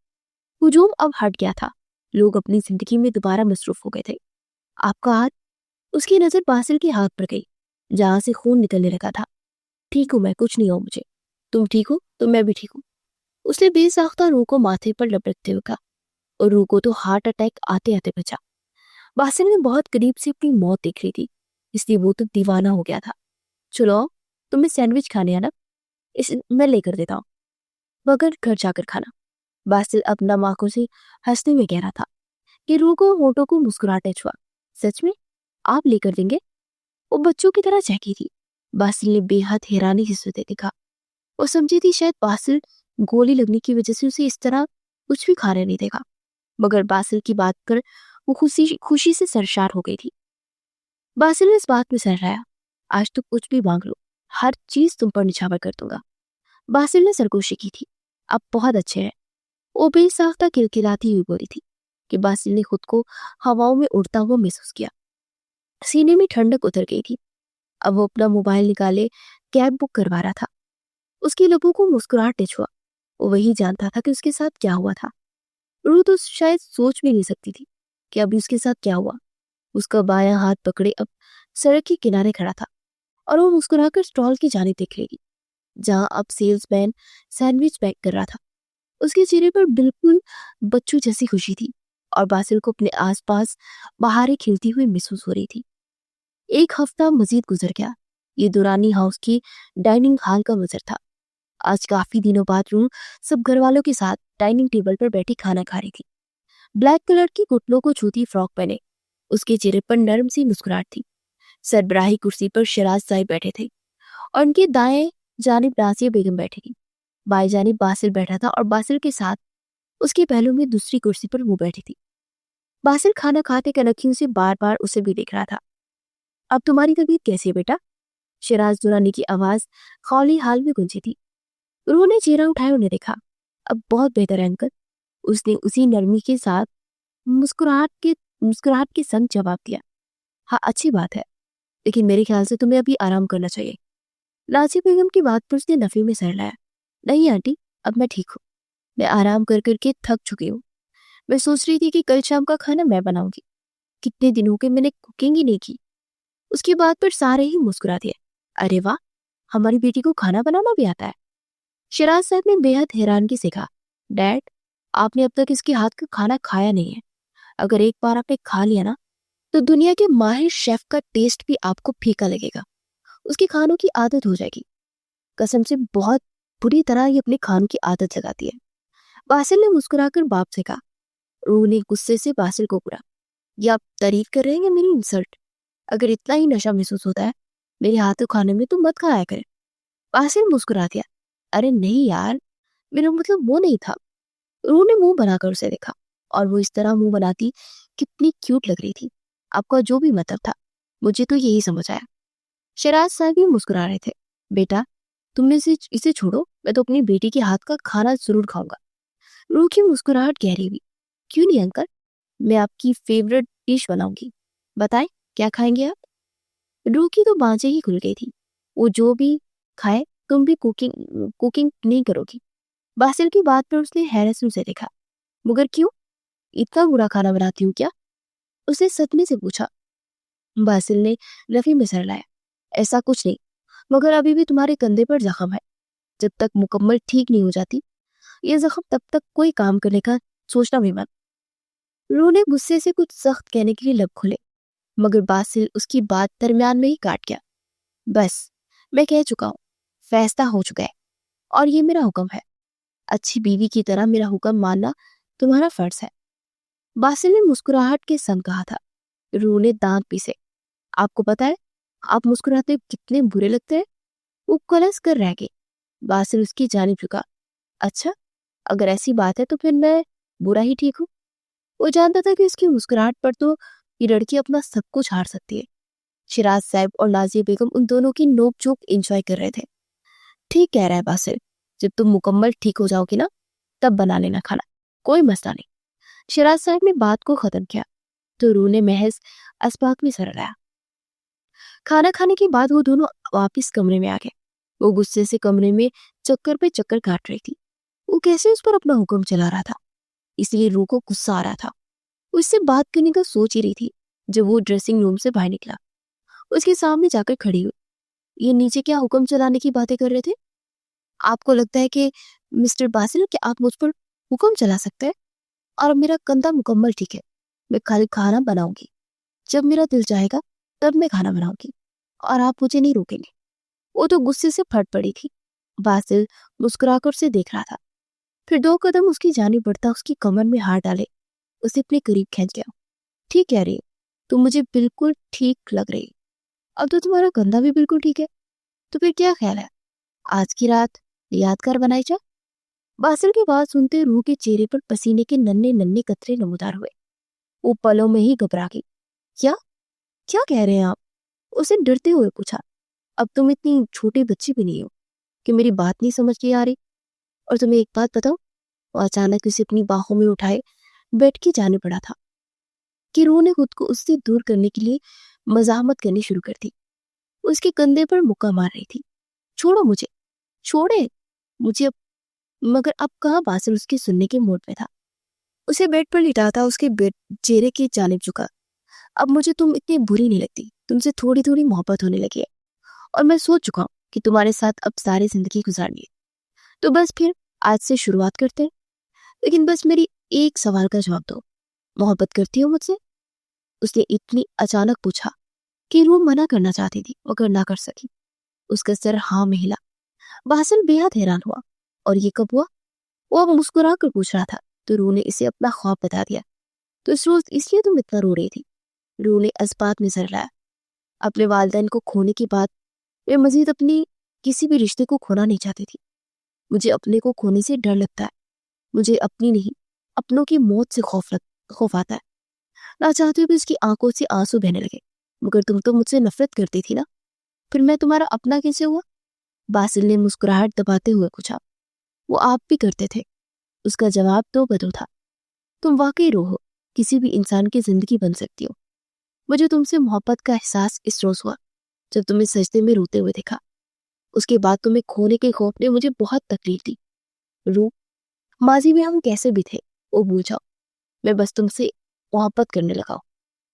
हुजूम अब हट गया था। लोग अपनी जिंदगी में दोबारा मसरूफ हो गए थे। आपका हाथ। उसकी नजर बासिल के हाथ पर गई जहां से खून निकलने लगा था। ठीक हूं मैं, कुछ नहीं हो मुझे। तुम ठीक हो तो मैं भी ठीक हूँ। उसने बेसाख्ता रूह को माथे पर लपटते हुए कहा और रूह को तो हार्ट अटैक आते आते बचा। बासिल ने बहुत करीब से अपनी मौत देख रही थी, इसलिए वो तो दीवाना हो गया था। चलो आओ, तुम्हें सैंडविच खाने आना, इस मैं लेकर देता हूँ, मगर घर जाकर खाना। बासिल अपना आंखों से हंसने में कह रहा था कि रूह को होठों को मुस्कुराहट छुआ। सच में आप लेकर देंगे? वो बच्चों की तरह चहकी थी। बासिल ने बेहद हैरानी से उसे देखा। वो समझी थी शायद बासिल गोली लगने की वजह से उसे इस तरह कुछ भी खाने नहीं देगा। मगर बासिल की बात कर वो खुशी खुशी से सरशार हो गई थी। बासिल ने इस बात में सहराया, आज तो कुछ भी मांग लो, हर चीज तुम पर निछावर कर दूंगा। बासिल ने सरगोशी की थी, आप बहुत अच्छे हैं। वो बेसाख्ता किलकिलाती हुई बोली थी कि बासिल ने खुद को हवाओं में उड़ता हुआ महसूस किया। सीने में ठंडक उतर गई थी। अब वो अपना मोबाइल निकाले कैब बुक करवा रहा था। उसके लबों को मुस्कुराहट ने छुआ। वो वही जानता था कि उसके साथ क्या हुआ था। रूह तो शायद सोच भी नहीं सकती थी कि अभी उसके साथ क्या हुआ। उसका बायां हाथ पकड़े अब सड़क के किनारे खड़ा था और वो मुस्कुराकर स्टॉल की जानिब देख रही थी, जहां अब सेल्समैन सैंडविच पैक कर रहा था। उसके चेहरे पर बिल्कुल बच्चों जैसी खुशी थी और बासिल को अपने आसपास बहारें खिलती हुई महसूस हो रही थी। एक हफ्ता मजीद गुजर गया। ये दुरानी हाउस की डाइनिंग हॉल का मंजर था। आज काफी दिनों बाद रूह सब घर वालों के साथ डाइनिंग टेबल पर बैठी खाना खा रही थी। ब्लैक कलर की घुटनों को छूती फ्रॉक पहने उसके चेहरे पर नरम सी मुस्कुराहट थी। सरबराही कुर्सी पर शराज साहिब बैठे थे और उनके दाएं जानिब नासिया बेगम बैठी थी। बाएं जानिब बासिल बैठा था और बासिल के साथ उसके पहलू में दूसरी कुर्सी पर वो बैठी थी। बासिल खाना खाते कनखियों से बार बार उसे भी देख रहा था। अब तुम्हारी तबीयत कैसी है बेटा? शराज दुरानी की आवाज खौली हाल में गूंजी थी। उन्होंने चेहरा उठाए उन्हें देखा। अब बहुत बेहतर है अंकल, उसने उसी नरमी के साथ मुस्कुराहट के संग जवाब दिया। हाँ अच्छी बात है, लेकिन मेरे ख्याल से तुम्हें अभी आराम करना चाहिए। नासिया बेगम की बात पर उसने नफी में सर लाया। नहीं आंटी, अब मैं ठीक हूँ। मैं आराम कर करके थक चुकी हूँ। मैं सोच रही थी कि कल शाम का खाना मैं बनाऊंगी। कितने दिन हो गए मैंने कुकिंग ही नहीं की। उसकी बात पर सारे ही मुस्कुरा दिए। अरे वाह, हमारी बेटी को खाना बनाना भी आता है। शराज साहब ने बेहद हैरानगी से कहा, डैड, आपने अब तक इसके हाथ का खाना खाया नहीं है। अगर एक बार आपने खा लिया ना, तो दुनिया के माहिर शेफ का टेस्ट भी आपको फीका लगेगा। उसके खानों की आदत हो जाएगी। कसम से बहुत बुरी तरह ये अपने खानों की आदत लगाती है। बासिल ने मुस्कुराकर बाप से कहा। रूह ने गुस्से से बासिल को पूरा, ये आप तारीफ कर रहे हैं या मेरी इंसल्ट? अगर इतना ही नशा महसूस होता है मेरे हाथों खाने में तो मत खाया करें। बासिल मुस्कुरा दिया। अरे नहीं यार, मेरा मतलब वो नहीं था। रूह ने मुंह बनाकर उसे देखा और वो इस तरह मुंह बनाती कितनी क्यूट लग रही थी। आपका जो भी मतलब था, मुझे तो यही समझ आया। शराज साहब भी मुस्कुरा रहे थे। बेटा, तुम में से इसे छोड़ो, मैं तो अपनी बेटी के हाथ का खाना जरूर खाऊंगा। रूह की मुस्कुराहट गहरी हुई। क्यों नहीं अंकल, मैं आपकी फेवरेट डिश बनाऊंगी। बताएं क्या खाएंगे आप? रूह की तो बाजें ही खुल गई थी। वो जो भी खाए, तुम भी कुकिंग कुकिंग नहीं करोगी? बासिल की बात पर उसने हैरत से उसे देखा। मगर क्यों, इतना बुरा खाना बनाती हूँ क्या? उसने सदमे से पूछा। बासिल ने रफी में सर लाया। ऐसा कुछ नहीं, मगर अभी भी तुम्हारे कंधे पर जख्म है। जब तक मुकम्मल ठीक नहीं हो जाती ये जख्म, तब तक कोई काम करने का सोचना भी मत। रूह ने गुस्से से कुछ सख्त कहने के लिए लब खुले, मगर बासिल उसकी बात दरमियान में ही काट गया। बस, मैं कह चुका हूँ, फैसला हो चुका है और ये मेरा हुक्म है। अच्छी बीवी की तरह मेरा हुक्म मानना तुम्हारा फर्ज है। बासिल ने मुस्कुराहट के संग कहा था। रूह ने दांत पीसे। आपको पता है, आप मुस्कुराते कितने बुरे लगते हैं। वो कलस कर रह गई। बासिल उसकी जानिब झुका। अच्छा, अगर ऐसी बात है तो फिर मैं बुरा ही ठीक हूँ। वो जानता था कि उसकी मुस्कुराहट पर तो ये लड़की अपना सब कुछ हार सकती है। शिराज साहब और नाजिया बेगम उन दोनों की नोक झोंक एंजॉय कर रहे थे। ठीक कह रहा है बासिल, जब तुम मुकम्मल ठीक हो जाओगी ना, तब बना लेना खाना, कोई मसला नहीं। शिराज साहब ने बात को खत्म किया तो रूह ने महज अस्पाक में सर लाया। खाना खाने के बाद वो दोनों वापिस कमरे में आ गए। वो गुस्से से कमरे में चक्कर पे चक्कर काट रही थी। वो कैसे उस पर अपना हुक्म चला रहा था, इसलिए रूह को गुस्सा आ रहा था। वो उससे बात करने का सोच ही रही थी जब वो ड्रेसिंग रूम से बाहर निकला। उसके सामने जाकर खड़ी हुई। ये नीचे क्या हुक्म चलाने की बातें कर रहे थे? आपको लगता है कि मिस्टर बासिल कि आप मुझ पर हुक्म चला सकते हैं? और अब मेरा कंधा मुकम्मल ठीक है। मैं कल खाना बनाऊंगी, जब मेरा दिल चाहेगा तब मैं खाना बनाऊंगी और आप मुझे नहीं रोकेंगे। वो तो गुस्से से फट पड़ी थी। बासिल मुस्कुराकर उसे देख रहा था, फिर 2 कदम उसकी जानिब बढ़ता उसकी कमर में हाथ डाले उसे अपने करीब खींच गया। ठीक कह रही है, तुम मुझे बिल्कुल ठीक लग रही। अब तो तुम्हारा कंधा भी बिल्कुल ठीक है। तो फिर क्या ख्याल है, आज की रात यादगार बनाई जाए? बासिल की बात सुनते रूह के चेहरे पर पसीने के नन्हे नन्हे कतरे नमूदार हुए। वो पलों में ही घबरा गई। क्या क्या कह रहे हैं आप? उसे डरते हुए पूछा। अब तुम इतनी छोटी बच्ची भी नहीं हो कि मेरी बात नहीं समझ के आ रही। और तुम्हें एक बात बताऊं? वो अचानक उसे अपनी बाहों में उठाए बैठ के जाने पड़ा था कि रूह ने खुद को उससे दूर करने के लिए मजामत करनी शुरू कर दी। उसके कंधे पर मुक्का मार रही थी। छोड़ो मुझे, छोड़े मुझे अब। मगर अब कहाँ बासिल उसके सुनने के मूड में था। उसे बेड पर लिटाता उसके बेड चेहरे की जानिब झुका। अब मुझे तुम इतनी बुरी नहीं लगती, तुमसे थोड़ी थोड़ी मोहब्बत होने लगी है और मैं सोच चुका हूँ कि तुम्हारे साथ अब सारी जिंदगी गुजारनी है। तो बस फिर आज से शुरुआत करते हैं। लेकिन बस मेरी एक सवाल का जवाब दो, मोहब्बत करती हो मुझसे? उसने इतनी अचानक पूछा कि रूह मना करना चाहती थी मगर ना कर सकी। उसका सर हाँ में हिला। बासिल बेहद हैरान हुआ। और ये कब हुआ? वो अब मुस्कुरा कर पूछ रहा था तो रूह ने इसे अपना ख्वाब बता दिया। तो इस रोज इसलिए तुम इतना रो रही थी? रूह ने इस्पात में सर लाया। अपने वालिदैन को खोने की बात, मैं मजीद अपनी किसी भी रिश्ते को खोना नहीं चाहती थी। मुझे अपने को खोने से डर लगता है। मुझे अपनी नहीं, अपनों की मौत से खौफ आता है। ना चाहते हुए भी उसकी आंखों से आंसू बहने लगे। मगर तुम तो मुझसे नफरत करती थी ना, फिर मैं तुम्हारा अपना कैसे हुआ? बासिल ने मुस्कुराहट दबाते हुए पूछा। वो आप भी करते थे। उसका जवाब दो बदल था। तुम वाकई रूह हो, किसी भी इंसान की जिंदगी बन सकती हो। मुझे तुमसे मोहब्बत का एहसास इस रोज हुआ जब तुम्हें सजदे में रोते हुए देखा। उसके बाद तुम्हें खोने के खौफ ने मुझे बहुत तकलीफ दी। रूह, माजी में हम कैसे भी थे वो भूल जाओ। मैं बस तुमसे मोहब्बत करने लगा हूं।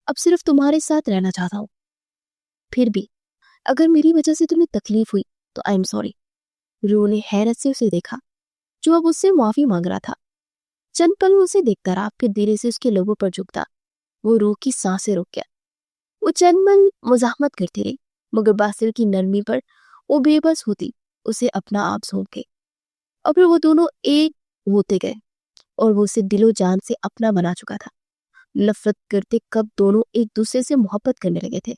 अब सिर्फ तुम्हारे साथ रहना चाहता हूँ। फिर भी अगर मेरी वजह से तुम्हें तकलीफ हुई तो आई एम सॉरी। रूह ने हैरत से उसे देखा जो अब उससे माफी मांग रहा था। चंद पल वो उसे देखता रहा, फिर धीरे से उसके लोगों पर झुकता। वो रूह की सांसें रोक गया। वो चंद पल मुजाहमत करती रही मगर बासिल की नरमी पर वो बेबस होती उसे अपना आप सौंप गई। और फिर वो दोनों एक होते गए और वो उसे दिलो जान से अपना बना चुका था। नफरत करते कब दोनों एक दूसरे से मोहब्बत करने लगे थे,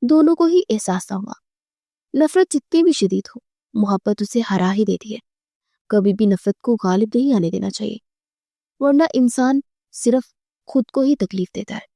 दोनों को ही एहसास ना हुआ। नफरत जितनी भी शदीद हो, मोहब्बत उसे हरा ही देती है। कभी भी नफरत को गालिब नहीं आने देना चाहिए, वरना इंसान सिर्फ खुद को ही तकलीफ देता है।